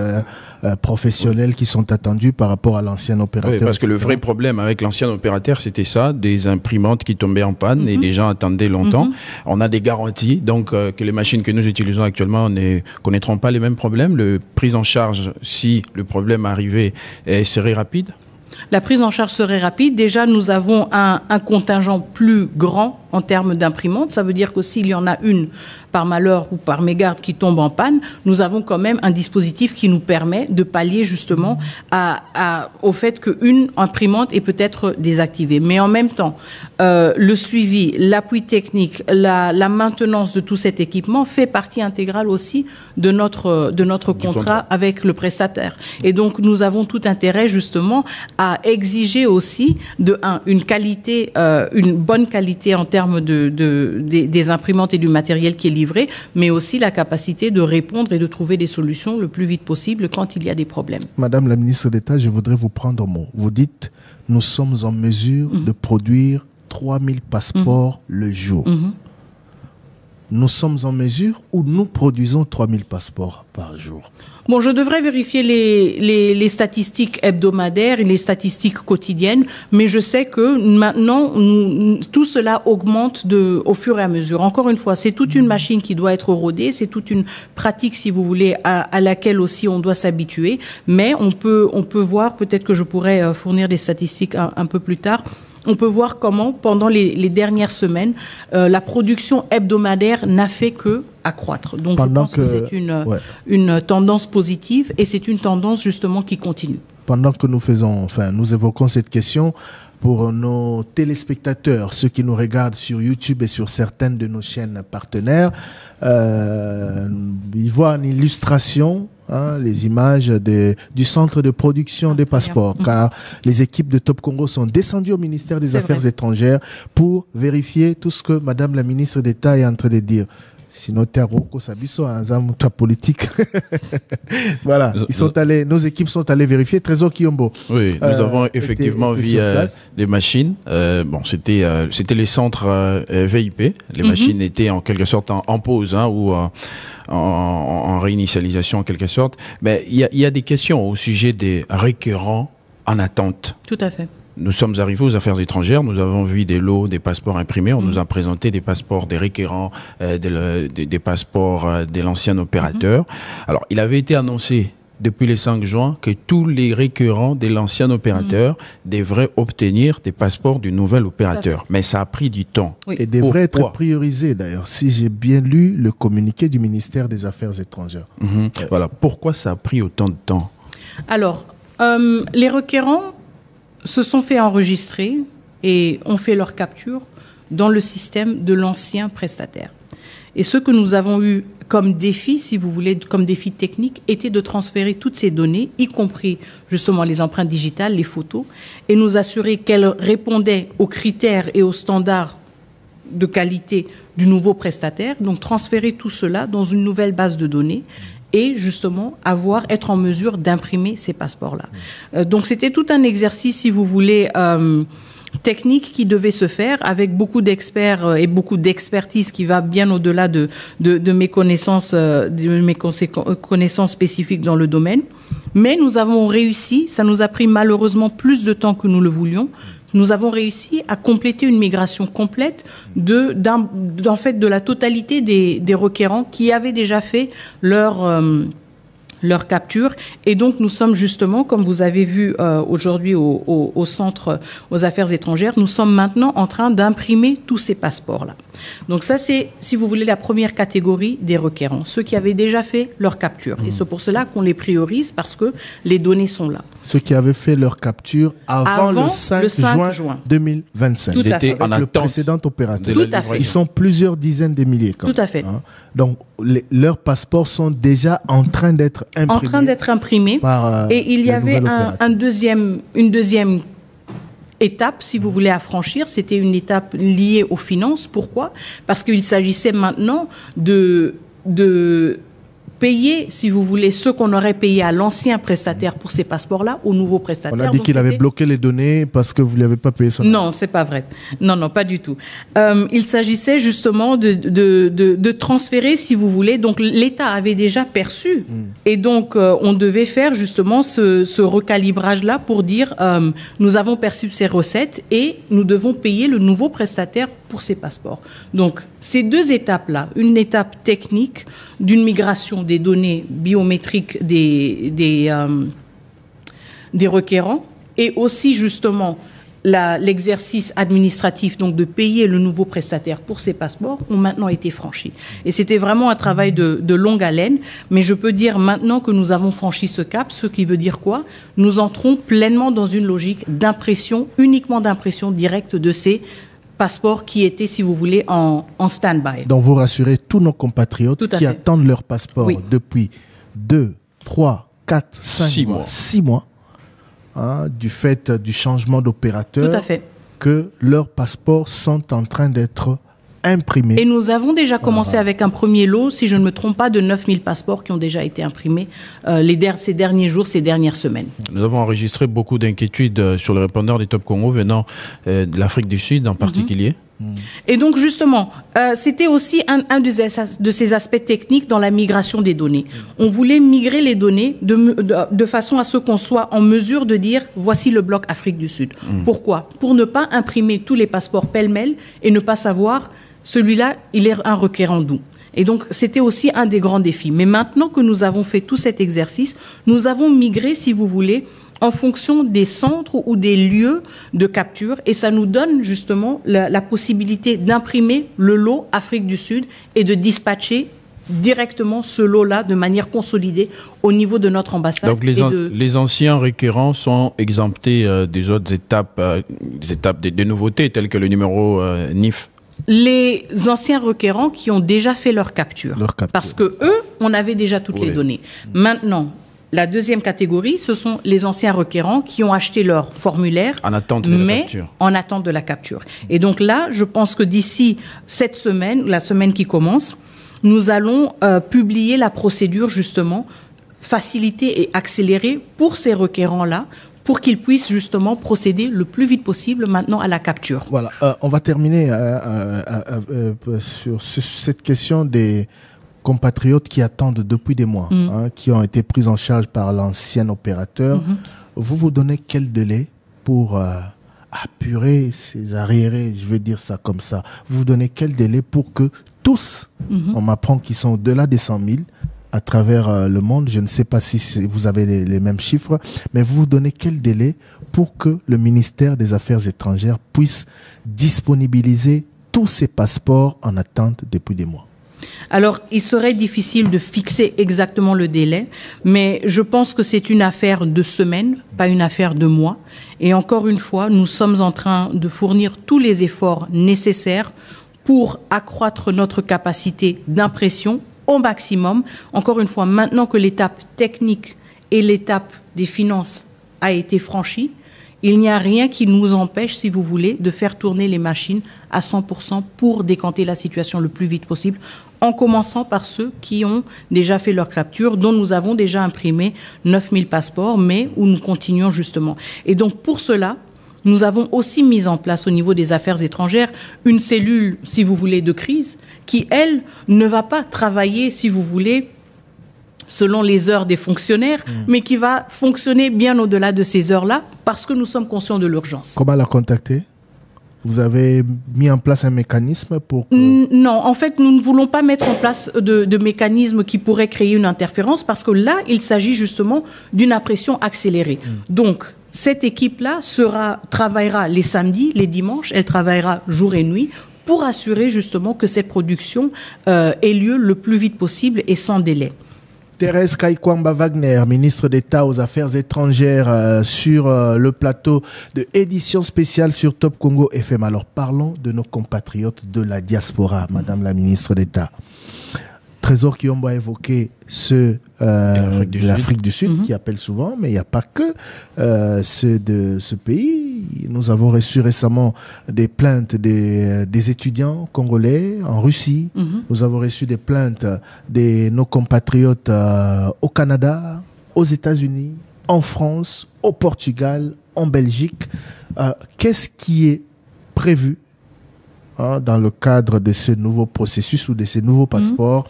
Speaker 1: professionnelles qui sont attendues par rapport à l'ancien opérateur.
Speaker 3: Oui, parce que le vrai problème avec l'ancien opérateur, c'était ça, des imprimantes qui tombaient en panne et les gens attendaient longtemps. On a des garanties, donc que les machines que nous utilisons actuellement ne connaîtront pas les mêmes problèmes. Le prise en charge, si le problème arrivait, serait rapide.
Speaker 2: La prise en charge serait rapide. Déjà, nous avons un contingent plus grand en termes d'imprimantes. Ça veut dire que s'il y en a une par malheur ou par mégarde qui tombe en panne, nous avons quand même un dispositif qui nous permet de pallier justement au fait qu'une imprimante est peut-être désactivée. Mais en même temps, le suivi, l'appui technique, la maintenance de tout cet équipement fait partie intégrale aussi de notre contrat avec le prestataire. Et donc, nous avons tout intérêt justement à exiger aussi une qualité, une bonne qualité en termes des imprimantes et du matériel qui est livré, mais aussi la capacité de répondre et de trouver des solutions le plus vite possible quand il y a des problèmes.
Speaker 1: Madame la ministre d'État, je voudrais vous prendre au mot. Vous dites, nous sommes en mesure de produire 3000 passeports le jour. Nous sommes en mesure ou nous produisons 3000 passeports par jour?
Speaker 2: Bon, je devrais vérifier les statistiques hebdomadaires et les statistiques quotidiennes, mais je sais que maintenant, tout cela augmente au fur et à mesure. Encore une fois, c'est toute une machine qui doit être rodée, c'est toute une pratique, si vous voulez, à laquelle aussi on doit s'habituer, mais on peut voir, peut-être que je pourrais fournir des statistiques un peu plus tard. On peut voir comment, pendant les dernières semaines, la production hebdomadaire n'a fait que accroître. Donc, je pense que c'est une tendance positive et c'est une tendance justement qui continue.
Speaker 1: Pendant que nous évoquons cette question, pour nos téléspectateurs, ceux qui nous regardent sur YouTube et sur certaines de nos chaînes partenaires, ils voient une illustration, les images du centre de production des passeports, car les équipes de Top Congo sont descendues au ministère des Affaires étrangères pour vérifier tout ce que Madame la ministre d'État est en train de dire. Sinon, ta politique. Voilà, nos équipes sont allées vérifier. Trésor Kiyombo.
Speaker 3: Oui, nous avons effectivement vu les machines. C'était les centres VIP. Les machines étaient en quelque sorte en pause ou en réinitialisation en quelque sorte. Mais il y a des questions au sujet des requérants en attente.
Speaker 2: Tout à fait.
Speaker 3: Nous sommes arrivés aux affaires étrangères, nous avons vu des lots, des passeports imprimés, on nous a présenté des passeports des requérants, des passeports de l'ancien opérateur. Alors, il avait été annoncé depuis le 5 juin que tous les requérants de l'ancien opérateur devraient obtenir des passeports du nouvel opérateur. Mais ça a pris du temps.
Speaker 1: Oui. Et devrait être priorisé d'ailleurs, si j'ai bien lu le communiqué du ministère des Affaires étrangères.
Speaker 3: Voilà, pourquoi ça a pris autant de temps?
Speaker 2: Alors, les requérants se sont fait enregistrer et ont fait leur capture dans le système de l'ancien prestataire. Et ce que nous avons eu comme défi, si vous voulez, comme défi technique, était de transférer toutes ces données, y compris justement les empreintes digitales, les photos, et nous assurer qu'elles répondaient aux critères et aux standards de qualité du nouveau prestataire. Donc transférer tout cela dans une nouvelle base de données et justement être en mesure d'imprimer ces passeports-là. Donc c'était tout un exercice, si vous voulez, technique qui devait se faire avec beaucoup d'experts et beaucoup d'expertise qui va bien au-delà de mes connaissances, connaissances spécifiques dans le domaine. Mais nous avons réussi, ça nous a pris malheureusement plus de temps que nous le voulions. Nous avons réussi à compléter une migration complète en fait, de la totalité des requérants qui avaient déjà fait leur capture. Et donc, nous sommes justement, comme vous avez vu aujourd'hui au Centre aux Affaires étrangères, nous sommes maintenant en train d'imprimer tous ces passeports-là. Donc ça, c'est, si vous voulez, la première catégorie des requérants, ceux qui avaient déjà fait leur capture. Et c'est pour cela qu'on les priorise, parce que les données sont là.
Speaker 1: Ceux qui avaient fait leur capture avant le 5 juin 2025.
Speaker 2: Tout à fait.
Speaker 1: Avec le précédent opérateur.
Speaker 2: Tout à fait.
Speaker 1: Ils sont plusieurs dizaines de milliers.
Speaker 2: Tout à fait.
Speaker 1: Hein. Donc, leurs passeports sont déjà en train d'être imprimés.
Speaker 2: Et il y avait une deuxième étape, si vous voulez, à franchir. C'était une étape liée aux finances. Pourquoi? Parce qu'il s'agissait maintenant de payer, si vous voulez, ce qu'on aurait payé à l'ancien prestataire pour ces passeports-là, au nouveau prestataire.
Speaker 1: On a dit qu'il avait bloqué les données parce que vous ne lui avez pas payé son
Speaker 2: Non, c'est pas vrai. Non, pas du tout. Il s'agissait justement de transférer, si vous voulez. Donc, l'État avait déjà perçu. Et donc, on devait faire justement ce recalibrage-là pour dire nous avons perçu ces recettes et nous devons payer le nouveau prestataire pour ces passeports. Donc, ces deux étapes-là, une étape technique d'une migration des données biométriques des requérants et aussi justement l'exercice administratif, donc de payer le nouveau prestataire pour ces passeports, ont maintenant été franchis. Et c'était vraiment un travail de longue haleine, mais je peux dire maintenant que nous avons franchi ce cap, ce qui veut dire quoi? Nous entrons pleinement dans une logique d'impression, uniquement d'impression directe de ces passeports qui étaient, si vous voulez, en stand-by.
Speaker 1: Donc vous rassurez tous nos compatriotes qui attendent leur passeport depuis 2, 3, 4, 5 mois, 6 mois, hein, du fait du changement d'opérateur,
Speaker 2: tout à fait,
Speaker 1: que leurs passeports sont en train d'être imprimés.
Speaker 2: Et nous avons déjà commencé avec un premier lot, si je ne me trompe pas, de 9000 passeports qui ont déjà été imprimés ces derniers jours, ces dernières semaines.
Speaker 3: Nous avons enregistré beaucoup d'inquiétudes sur le répondeur des Top Congo venant de l'Afrique du Sud en particulier.
Speaker 2: Et donc justement, c'était aussi un de ces aspects techniques dans la migration des données. On voulait migrer les données de façon à ce qu'on soit en mesure de dire voici le bloc Afrique du Sud. Pourquoi? Pour ne pas imprimer tous les passeports pêle-mêle et ne pas savoir celui-là, il est un requérant d'où. Et donc, c'était aussi un des grands défis. Mais maintenant que nous avons fait tout cet exercice, nous avons migré, si vous voulez, en fonction des centres ou des lieux de capture. Et ça nous donne justement la possibilité d'imprimer le lot Afrique du Sud et de dispatcher directement ce lot-là de manière consolidée au niveau de notre ambassade.
Speaker 3: Donc les anciens requérants sont exemptés des autres étapes, des nouveautés telles que le numéro NIF.
Speaker 2: Les anciens requérants qui ont déjà fait leur capture. Parce que eux, on avait déjà toutes les données. Maintenant, la deuxième catégorie, ce sont les anciens requérants qui ont acheté leur formulaire,
Speaker 3: en attente de la capture.
Speaker 2: En attente de la capture. Et donc là, je pense que d'ici cette semaine, la semaine qui commence, nous allons publier la procédure justement facilitée et accélérée pour ces requérants-là, pour qu'ils puissent justement procéder le plus vite possible maintenant à la capture.
Speaker 1: Voilà, on va terminer sur cette question des compatriotes qui attendent depuis des mois, qui ont été pris en charge par l'ancien opérateur. Vous donnez quel délai pour apurer ces arriérés, je vais dire ça comme ça? Vous donnez quel délai pour que tous, on m'apprend qu'ils sont au-delà des 100 000, à travers le monde, je ne sais pas si vous avez les mêmes chiffres, mais vous donnez quel délai pour que le ministère des Affaires étrangères puisse disponibiliser tous ces passeports en attente depuis des mois?
Speaker 2: Alors, il serait difficile de fixer exactement le délai, mais je pense que c'est une affaire de semaines, pas une affaire de mois. Et encore une fois, nous sommes en train de fournir tous les efforts nécessaires pour accroître notre capacité d'impression au maximum. Encore une fois, maintenant que l'étape technique et l'étape des finances a été franchie, il n'y a rien qui nous empêche, si vous voulez, de faire tourner les machines à 100% pour décanter la situation le plus vite possible, en commençant par ceux qui ont déjà fait leur capture, dont nous avons déjà imprimé 9000 passeports, mais où nous continuons justement. Et donc pour cela, nous avons aussi mis en place au niveau des affaires étrangères une cellule, si vous voulez, de crise qui, elle, ne va pas travailler, si vous voulez, selon les heures des fonctionnaires, mais qui va fonctionner bien au-delà de ces heures-là parce que nous sommes conscients de l'urgence.
Speaker 1: Comment la contacter? Vous avez mis en place un mécanisme pour...
Speaker 2: Non, en fait, nous ne voulons pas mettre en place de mécanismes qui pourraient créer une interférence parce que là, il s'agit justement d'une impression accélérée. Donc, cette équipe-là travaillera les samedis, les dimanches, elle travaillera jour et nuit pour assurer justement que cette production ait lieu le plus vite possible et sans délai.
Speaker 1: Thérèse Kaikwamba-Wagner, ministre d'État aux Affaires étrangères, sur le plateau de édition spéciale sur Top Congo FM. Alors parlons de nos compatriotes de la diaspora, Madame la ministre d'État. Trésor Kiyombo a évoqué ceux de l'Afrique du Sud, qui appellent souvent, mais il n'y a pas que ceux de ce pays. Nous avons reçu récemment des plaintes des étudiants congolais en Russie. Nous avons reçu des plaintes de nos compatriotes au Canada, aux États-Unis, en France, au Portugal, en Belgique. Qu'est-ce qui est prévu dans le cadre de ce nouveau processus ou de ces nouveaux passeports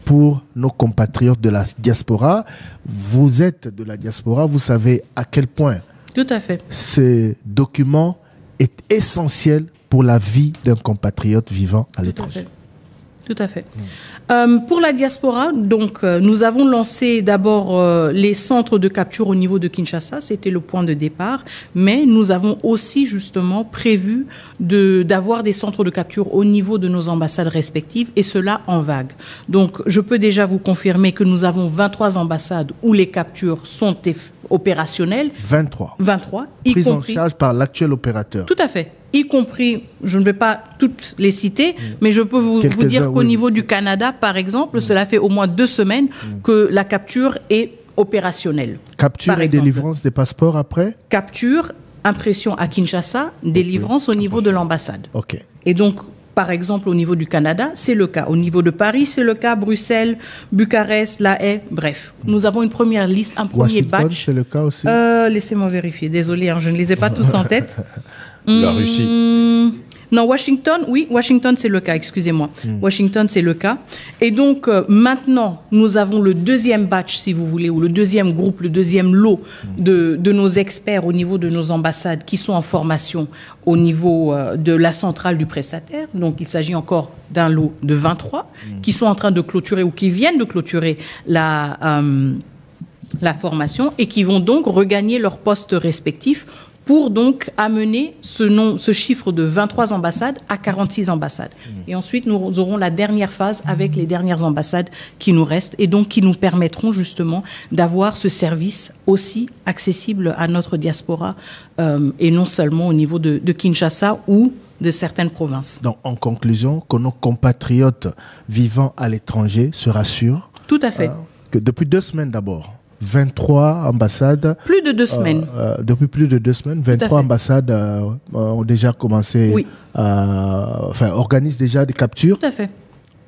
Speaker 1: pour nos compatriotes de la diaspora? Vous êtes de la diaspora, vous savez à quel point
Speaker 2: tout à fait
Speaker 1: ce document est essentiel pour la vie d'un compatriote vivant à l'étranger.
Speaker 2: Tout à fait. Pour la diaspora, donc, nous avons lancé d'abord les centres de capture au niveau de Kinshasa, c'était le point de départ, mais nous avons aussi justement prévu d'avoir des centres de capture au niveau de nos ambassades respectives, et cela en vague. Donc, je peux déjà vous confirmer que nous avons 23 ambassades où les captures sont opérationnelles. 23, y
Speaker 1: prise
Speaker 2: compris...
Speaker 1: en charge par l'actuel opérateur.
Speaker 2: Tout à fait. Y compris, je ne vais pas toutes les citer, mais je peux vous dire qu'au niveau du Canada, par exemple, cela fait au moins 2 semaines que la capture est opérationnelle.
Speaker 1: Capture et délivrance des passeports après?
Speaker 2: Capture, impression à Kinshasa, délivrance au niveau de l'ambassade.
Speaker 1: Okay.
Speaker 2: Et donc, par exemple, au niveau du Canada, c'est le cas. Au niveau de Paris, c'est le cas. Bruxelles, Bucarest, La Haye, bref. Nous avons une première liste, un premier
Speaker 1: Washington,
Speaker 2: batch.
Speaker 1: c'est le cas aussi?
Speaker 2: Laissez-moi vérifier. Désolé, je ne les ai pas tous en tête.
Speaker 3: La Russie.
Speaker 2: Non, Washington, oui, Washington c'est le cas, excusez-moi. Washington c'est le cas. Et donc maintenant, nous avons le deuxième batch, si vous voulez, ou le deuxième groupe, le deuxième lot de nos experts au niveau de nos ambassades qui sont en formation au niveau de la centrale du prestataire. Donc il s'agit encore d'un lot de 23 qui sont en train de clôturer ou qui viennent de clôturer la formation et qui vont donc regagner leurs postes respectifs pour donc amener ce chiffre de 23 ambassades à 46 ambassades. Et ensuite, nous aurons la dernière phase avec les dernières ambassades qui nous restent et donc qui nous permettront justement d'avoir ce service aussi accessible à notre diaspora et non seulement au niveau de Kinshasa ou de certaines provinces.
Speaker 1: Donc, en conclusion, que nos compatriotes vivant à l'étranger se rassurent.
Speaker 2: Tout à fait.
Speaker 1: Que depuis 2 semaines d'abord, 23 ambassades.
Speaker 2: Plus de 2 semaines.
Speaker 1: Depuis plus de 2 semaines, 23 ambassades ont déjà commencé, organisent déjà des captures.
Speaker 2: Tout à fait.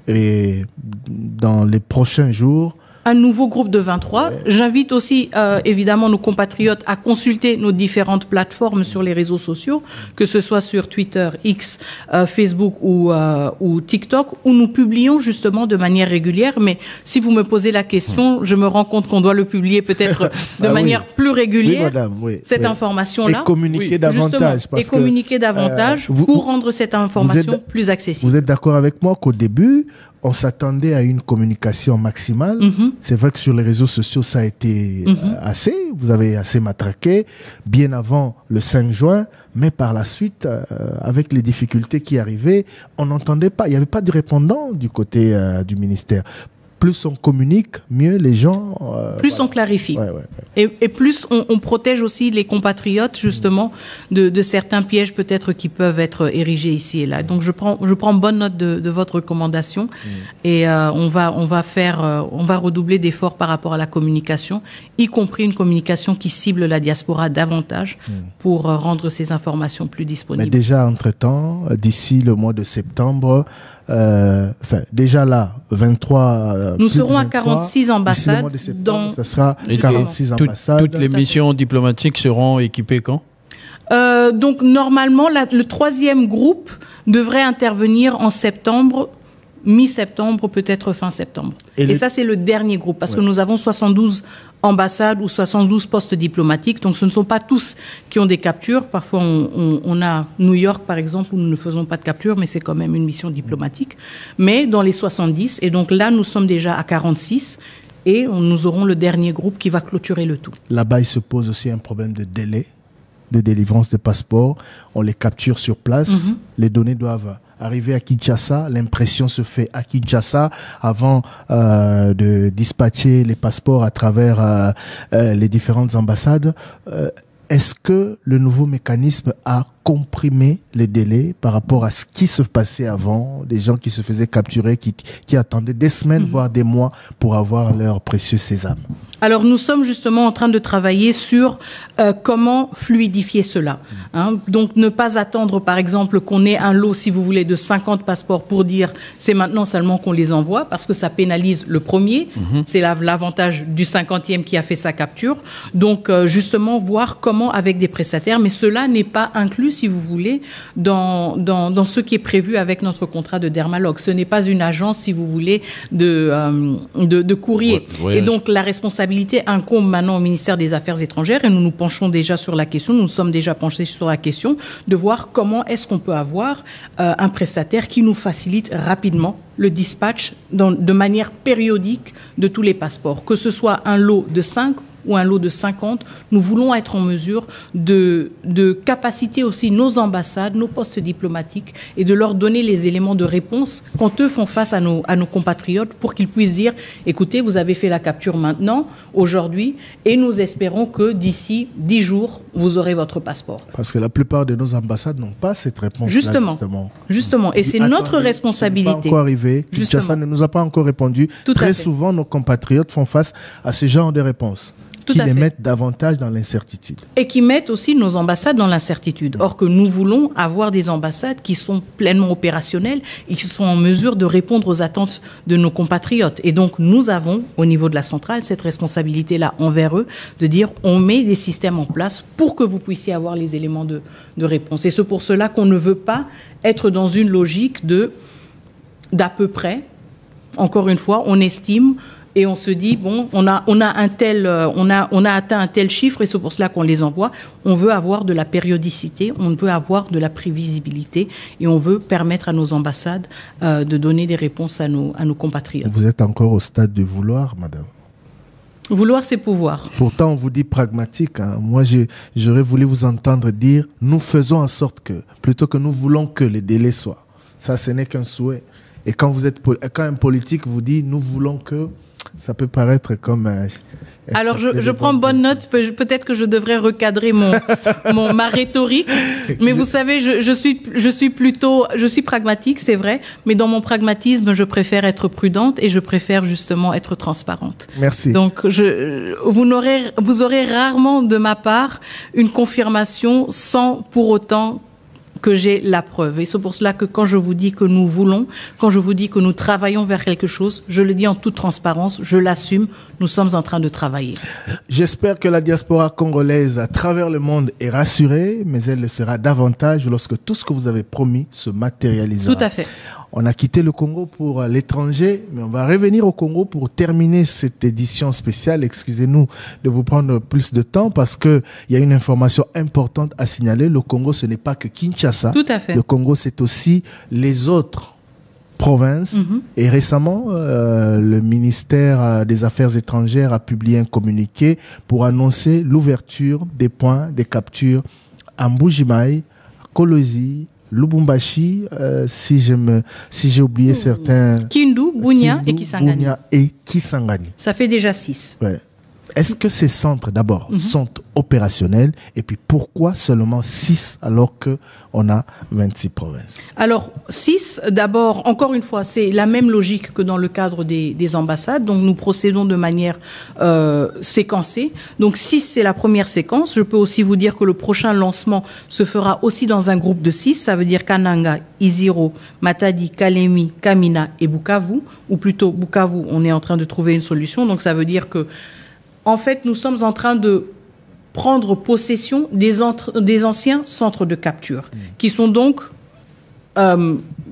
Speaker 1: Et dans les prochains jours,
Speaker 2: un nouveau groupe de 23. J'invite aussi, évidemment, nos compatriotes à consulter nos différentes plateformes sur les réseaux sociaux, que ce soit sur Twitter, X, Facebook ou TikTok, où nous publions justement de manière régulière. Mais si vous me posez la question, je me rends compte qu'on doit le publier peut-être de manière plus régulière,
Speaker 1: madame,
Speaker 2: cette information-là.
Speaker 1: Et communiquer davantage.
Speaker 2: Et communiquer davantage pour rendre cette information plus accessible.
Speaker 1: Vous êtes d'accord avec moi qu'au début, on s'attendait à une communication maximale. C'est vrai que sur les réseaux sociaux, ça a été assez. Vous avez assez matraqué bien avant le 5 juin. Mais par la suite, avec les difficultés qui arrivaient, on n'entendait pas. Il n'y avait pas de répondant du côté du ministère. Plus on communique, mieux les gens...
Speaker 2: plus on clarifie. Et plus on protège aussi les compatriotes, justement, de certains pièges peut-être qui peuvent être érigés ici et là. Donc je prends bonne note de votre recommandation et on va redoubler d'efforts par rapport à la communication, y compris une communication qui cible la diaspora davantage pour rendre ces informations plus disponibles.
Speaker 1: Mais déjà, entre-temps, d'ici le mois de septembre... déjà là, 23...
Speaker 2: nous serons à 46 ambassades.
Speaker 1: Ça sera 46 ambassades.
Speaker 3: Toutes les missions diplomatiques seront équipées quand?
Speaker 2: Donc normalement, le troisième groupe devrait intervenir en septembre, mi-septembre, peut-être fin septembre. Et ça, c'est le dernier groupe, parce que nous avons 72 ambassades ou 72 postes diplomatiques, donc ce ne sont pas tous qui ont des captures. Parfois, on a New York, par exemple, où nous ne faisons pas de capture, mais c'est quand même une mission diplomatique. Mais dans les 70, et donc là, nous sommes déjà à 46, et nous aurons le dernier groupe qui va clôturer le tout.
Speaker 1: Là-bas, il se pose aussi un problème de délai de délivrance des passeports. On les capture sur place. Les données doivent arriver à Kinshasa. L'impression se fait à Kinshasa avant de dispatcher les passeports à travers les différentes ambassades. Est-ce que le nouveau mécanisme a comprimé les délais par rapport à ce qui se passait avant, des gens qui se faisaient capturer, qui attendaient des semaines, voire des mois pour avoir leur précieux sésame?
Speaker 2: Alors, nous sommes justement en train de travailler sur comment fluidifier cela. Donc, ne pas attendre, par exemple, qu'on ait un lot, si vous voulez, de 50 passeports pour dire c'est maintenant seulement qu'on les envoie, parce que ça pénalise le premier. C'est l'avantage du 50e qui a fait sa capture. Donc, justement, voir comment avec des prestataires, mais cela n'est pas inclus, si vous voulez, dans ce qui est prévu avec notre contrat de Dermalog. Ce n'est pas une agence, si vous voulez, de courrier. Et donc, la responsabilité incombe maintenant au ministère des Affaires étrangères, et nous nous penchons déjà sur la question, nous nous sommes déjà penchés sur la question de voir comment est-ce qu'on peut avoir un prestataire qui nous facilite rapidement le dispatch de manière périodique de tous les passeports. Que ce soit un lot de 5 ou un lot de 50, nous voulons être en mesure de capaciter aussi nos ambassades, nos postes diplomatiques, et de leur donner les éléments de réponse quand eux font face à nos compatriotes, pour qu'ils puissent dire, écoutez, vous avez fait la capture maintenant, aujourd'hui, et nous espérons que d'ici 10 jours, vous aurez votre passeport.
Speaker 1: Parce que la plupart de nos ambassades n'ont pas cette réponse.
Speaker 2: Justement. Et c'est notre responsabilité.
Speaker 1: Ça n'est pas encore arrivé. Kinshasa ne nous a pas encore répondu. Très souvent, nos compatriotes font face à ce genre de réponses. Qui les mettent davantage dans l'incertitude.
Speaker 2: Et qui mettent aussi nos ambassades dans l'incertitude. Or que nous voulons avoir des ambassades qui sont pleinement opérationnelles et qui sont en mesure de répondre aux attentes de nos compatriotes. Et donc nous avons, au niveau de la centrale, cette responsabilité-là envers eux, de dire on met des systèmes en place pour que vous puissiez avoir les éléments de réponse. Et c'est pour cela qu'on ne veut pas être dans une logique d'à peu près. Encore une fois, on estime. Et on se dit, bon, on a atteint un tel chiffre, et c'est pour cela qu'on les envoie. On veut avoir de la périodicité, on veut avoir de la prévisibilité, et on veut permettre à nos ambassades de donner des réponses à nos compatriotes.
Speaker 1: Vous êtes encore au stade de vouloir, madame?
Speaker 2: Vouloir, c'est pouvoir.
Speaker 1: Pourtant, on vous dit pragmatique. Moi, j'aurais voulu vous entendre dire, nous faisons en sorte que, plutôt que nous voulons que les délais soient. Ça, ce n'est qu'un souhait. Et quand un politique vous dit, nous voulons que... Ça peut paraître comme...
Speaker 2: Alors, je prends bonne note. Peut-être que je devrais recadrer ma rhétorique. Mais vous savez, je suis pragmatique, c'est vrai. Mais dans mon pragmatisme, je préfère être prudente, et je préfère justement être transparente.
Speaker 1: Merci.
Speaker 2: Donc, vous aurez rarement de ma part une confirmation sans pour autant que j'ai la preuve. Et c'est pour cela que quand je vous dis que nous voulons, quand je vous dis que nous travaillons vers quelque chose, je le dis en toute transparence, je l'assume, nous sommes en train de travailler.
Speaker 1: J'espère que la diaspora congolaise à travers le monde est rassurée, mais elle le sera davantage lorsque tout ce que vous avez promis se matérialisera.
Speaker 2: Tout à fait.
Speaker 1: On a quitté le Congo pour l'étranger, mais on va revenir au Congo pour terminer cette édition spéciale. Excusez-nous de vous prendre plus de temps, parce que il y a une information importante à signaler. Le Congo, ce n'est pas que Kinshasa.
Speaker 2: Tout à fait.
Speaker 1: Le Congo, c'est aussi les autres provinces. Et récemment, le ministère des Affaires étrangères a publié un communiqué pour annoncer l'ouverture des points de capture à Mbuji-Mayi, Kolwezi, Lubumbashi, si j'ai oublié certains...
Speaker 2: Kindu, Bunia et
Speaker 1: Kisangani.
Speaker 2: Ça fait déjà 6.
Speaker 1: Ouais. Est-ce que ces centres, d'abord, sont opérationnels? Et puis, pourquoi seulement 6 alors qu'on a 26 provinces?
Speaker 2: Alors, 6, d'abord, encore une fois, c'est la même logique que dans le cadre des ambassades. Donc, nous procédons de manière séquencée. Donc, 6, c'est la première séquence. Je peux aussi vous dire que le prochain lancement se fera aussi dans un groupe de 6. Ça veut dire Kananga, Iziro, Matadi, Kalemi, Kamina et Bukavu. Ou plutôt, Bukavu, on est en train de trouver une solution. Donc, ça veut dire que en fait, nous sommes en train de prendre possession des anciens centres de capture, qui sont donc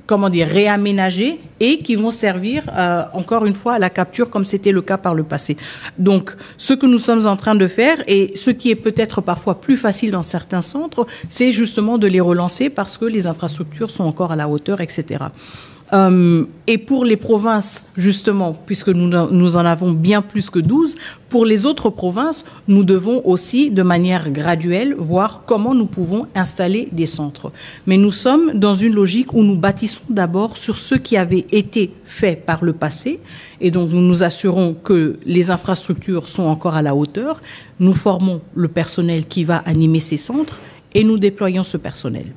Speaker 2: réaménagés et qui vont servir encore une fois à la capture comme c'était le cas par le passé. Donc, ce que nous sommes en train de faire et ce qui est peut-être parfois plus facile dans certains centres, c'est justement de les relancer parce que les infrastructures sont encore à la hauteur, etc. Et pour les provinces, justement, puisque nous en avons bien plus que 12, pour les autres provinces, nous devons aussi, de manière graduelle, voir comment nous pouvons installer des centres. Mais nous sommes dans une logique où nous bâtissons d'abord sur ce qui avait été fait par le passé, et donc nous nous assurons que les infrastructures sont encore à la hauteur, nous formons le personnel qui va animer ces centres, et nous déployons ce personnel.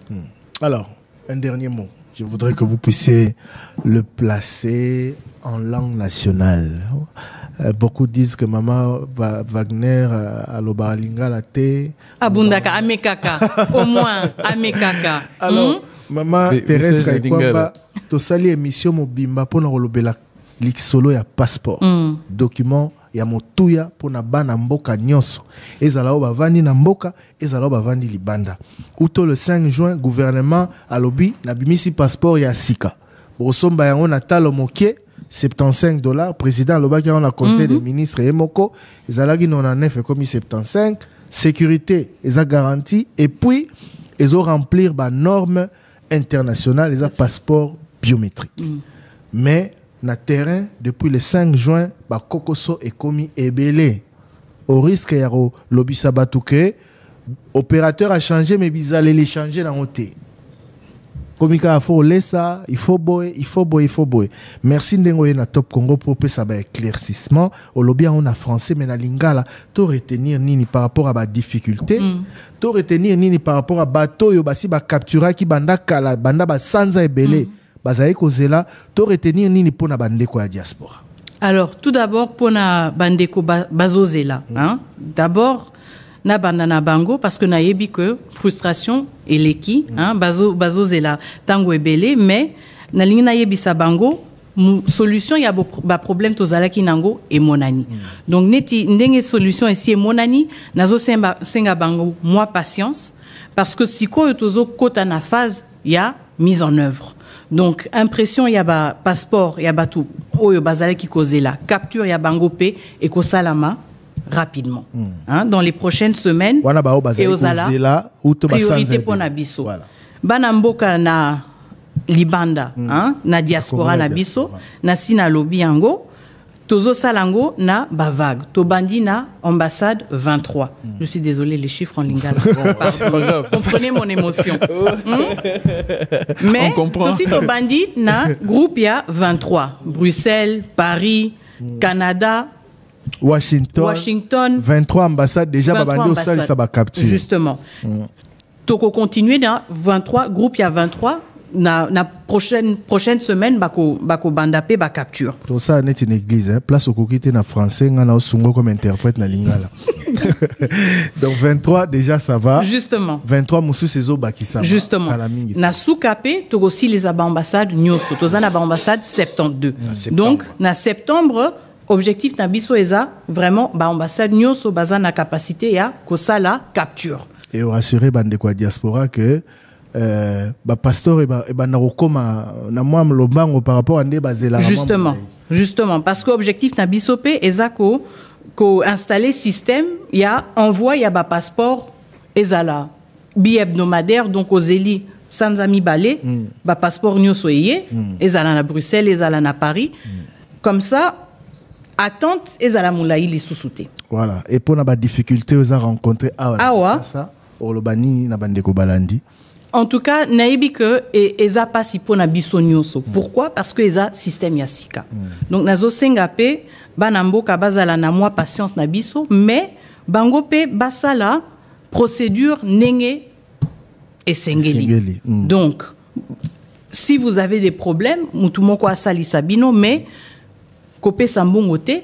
Speaker 1: Alors, un dernier mot. Je voudrais que vous puissiez le placer en langue nationale. Beaucoup disent que Maman Wagner a l'obalinga la thé.
Speaker 2: Abundaka, amekaka. Au moins, amekaka.
Speaker 1: Alors, Maman Thérèse Kaikwamba, tu sali émission mobimba pour nous lobela solo ya passeport. Document ya motuya pour na bana mboka nyonso. Ezala o bavandi na mboka, ezala o bavandi libanda. Outo le 5 juin, gouvernement a lobby na bimisi passeport ya sika. Bosomba yango na talo mokie, $75. Président lobaki on a conseil des ministres et moko, ezala ki 99 comme 75, sécurité, eza garantie et puis ils ont remplir ba normes internationales, les passeport biométrique. Mais na terrain, depuis le 5 juin, ba kokoso est commis ebele. Au risque ya lobby sabatouke, opérateur a changé, mais ils allaient les changer dans le thé. Comme il faut laisser, il faut boy. Merci d'envoyer na Top Congo pour que ça va éclaircissement. Au lobby on a français, mais na lingala, to retenir nini par rapport à ba difficulté, to retenir nini par rapport à bateau yo basi ba captura ki banda kala banda ba sanza ebele. To retenir nini pona bandeko ya diaspora.
Speaker 2: Alors, tout d'abord, pona bandeko bazozela. D'abord, na bandana bango, parce que na yebi que frustration et leki, bazozela tango ebele, mais na lingi na yebi sa bango, solution, il y a ba problème tozalaki nango et monani. Donc, neti ndenge solution ici et monani, nazo senga bango, moi patience, parce que si ko tozo kota na phase, il y a mise en œuvre. Donc, impression, il y a ba passeport, il y a ba tout. Oyo bazale qui cause là. Capture, il y a bangopé et kosalama rapidement. Dans les prochaines semaines. Et osala, priorité pour Nabiso. Banamboka na libanda, na diaspora Nabiso, na sina lobby ango. Tozo Salango na bavag. Tobandi na ambassade 23. Je suis désolé, les chiffres en lingala. Comprenez mon émotion. Mais aussi Tobandi na groupe ya 23. Bruxelles, Paris, Canada, Washington.
Speaker 1: 23 ambassades déjà babandi au sal ça va capturer.
Speaker 2: Justement. Toko continuer dans 23 groupe ya 23. Na prochaine semaine bako bandapé ba capture.
Speaker 1: Tout ça net une église place au kokité na français ngana osungo comme interprète na lingala. Donc 23 déjà ça va.
Speaker 2: Justement.
Speaker 1: 23 musu sezo bakisa.
Speaker 2: Justement. Na soukapé to aussi les ambassades nyoso tozana ba ambassade 72. Donc na septembre objectif na biso eza vraiment ba ambassade nyoso bazana capacité ya kosala capture.
Speaker 1: Et rassurer bande kwa diaspora que pasteur et narokoma na moi lobango par rapport à ne bazela.
Speaker 2: Justement parce que objectif na bisopé ezako ko installer système il y a envoi il y a ba passeport ezala bi hebdomadaire donc aux éli sans ami balé ba passeport nyoso yé ezala na Bruxelles ezala na Paris comme ça attente ezala moulaï li sousouté.
Speaker 1: Voilà et pour na ba difficulté aux a rencontré ça au lobani na bandeko balandi.
Speaker 2: En tout cas, naïbi que eza pas si pour na biso nyonso. Pourquoi? Parce que eza système yasika. Donc nazo sengapé banamboka bazala na moi patience na biso, mais bangope basala procédure nenge et sengeli. Donc si vous avez des problèmes, mutumoko asali sabino, mais kopé sambongote,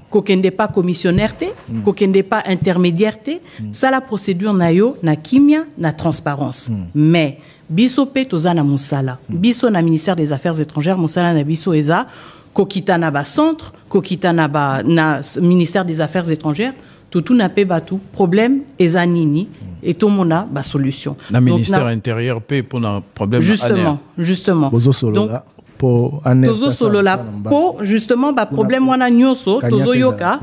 Speaker 2: kokende pas commissionnaire te, kokende pas intermédiaire te, ça la procédure na yo na kimia na transparence. Mais biso pe tozana musala, biso na ministère des Affaires étrangères musala na biso eza kokita na ba centre, kokita na ba na ministère des Affaires étrangères, tout n'a pas tout problème et zanini et tout mon a ba solution.
Speaker 3: Le ministère intérieur peut pour un problème.
Speaker 2: Justement. Donc
Speaker 1: pour
Speaker 2: tozo solo là pour justement ba problème wana nyoso tozo yoka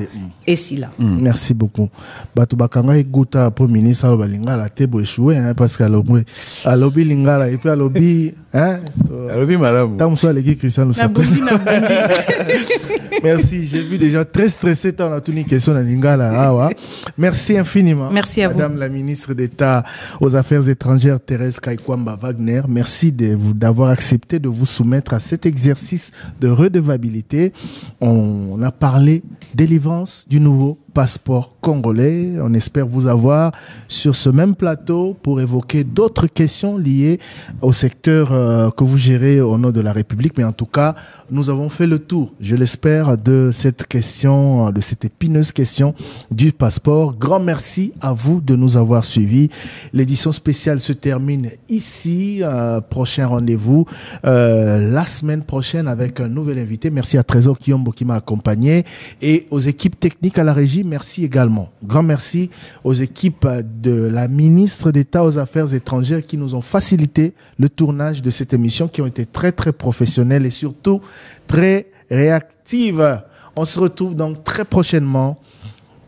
Speaker 2: et si là.
Speaker 1: Merci beaucoup. Batu bakanga iguta pour ministre balingala te bo échouer parce que alobi lingala et puis alobi
Speaker 3: madame.
Speaker 1: Tant soit les Christian nous Merci, j'ai vu des gens très stressés tant on a toutes les questions dans lingala. Merci infiniment.
Speaker 2: Merci à
Speaker 1: Madame la ministre d'État aux Affaires étrangères Thérèse Kaikwamba Wagner, merci d'avoir accepté de vous soumettre à cet exercice de redevabilité. On a parlé délivrance du nouveau passeport congolais. On espère vous avoir sur ce même plateau pour évoquer d'autres questions liées au secteur que vous gérez au nom de la République. Mais en tout cas, nous avons fait le tour, je l'espère, de cette question, de cette épineuse question du passeport. Grand merci à vous de nous avoir suivis. L'édition spéciale se termine ici. Prochain rendez-vous la semaine prochaine avec un nouvel invité. Merci à Trésor Kiyombo qui m'a accompagné et aux équipes techniques à la régie. Merci également. Grand merci aux équipes de la ministre d'État aux Affaires étrangères qui nous ont facilité le tournage de cette émission, qui ont été très très professionnelles et surtout très réactives. On se retrouve donc très prochainement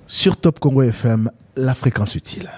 Speaker 1: sur Top Congo FM, la fréquence utile.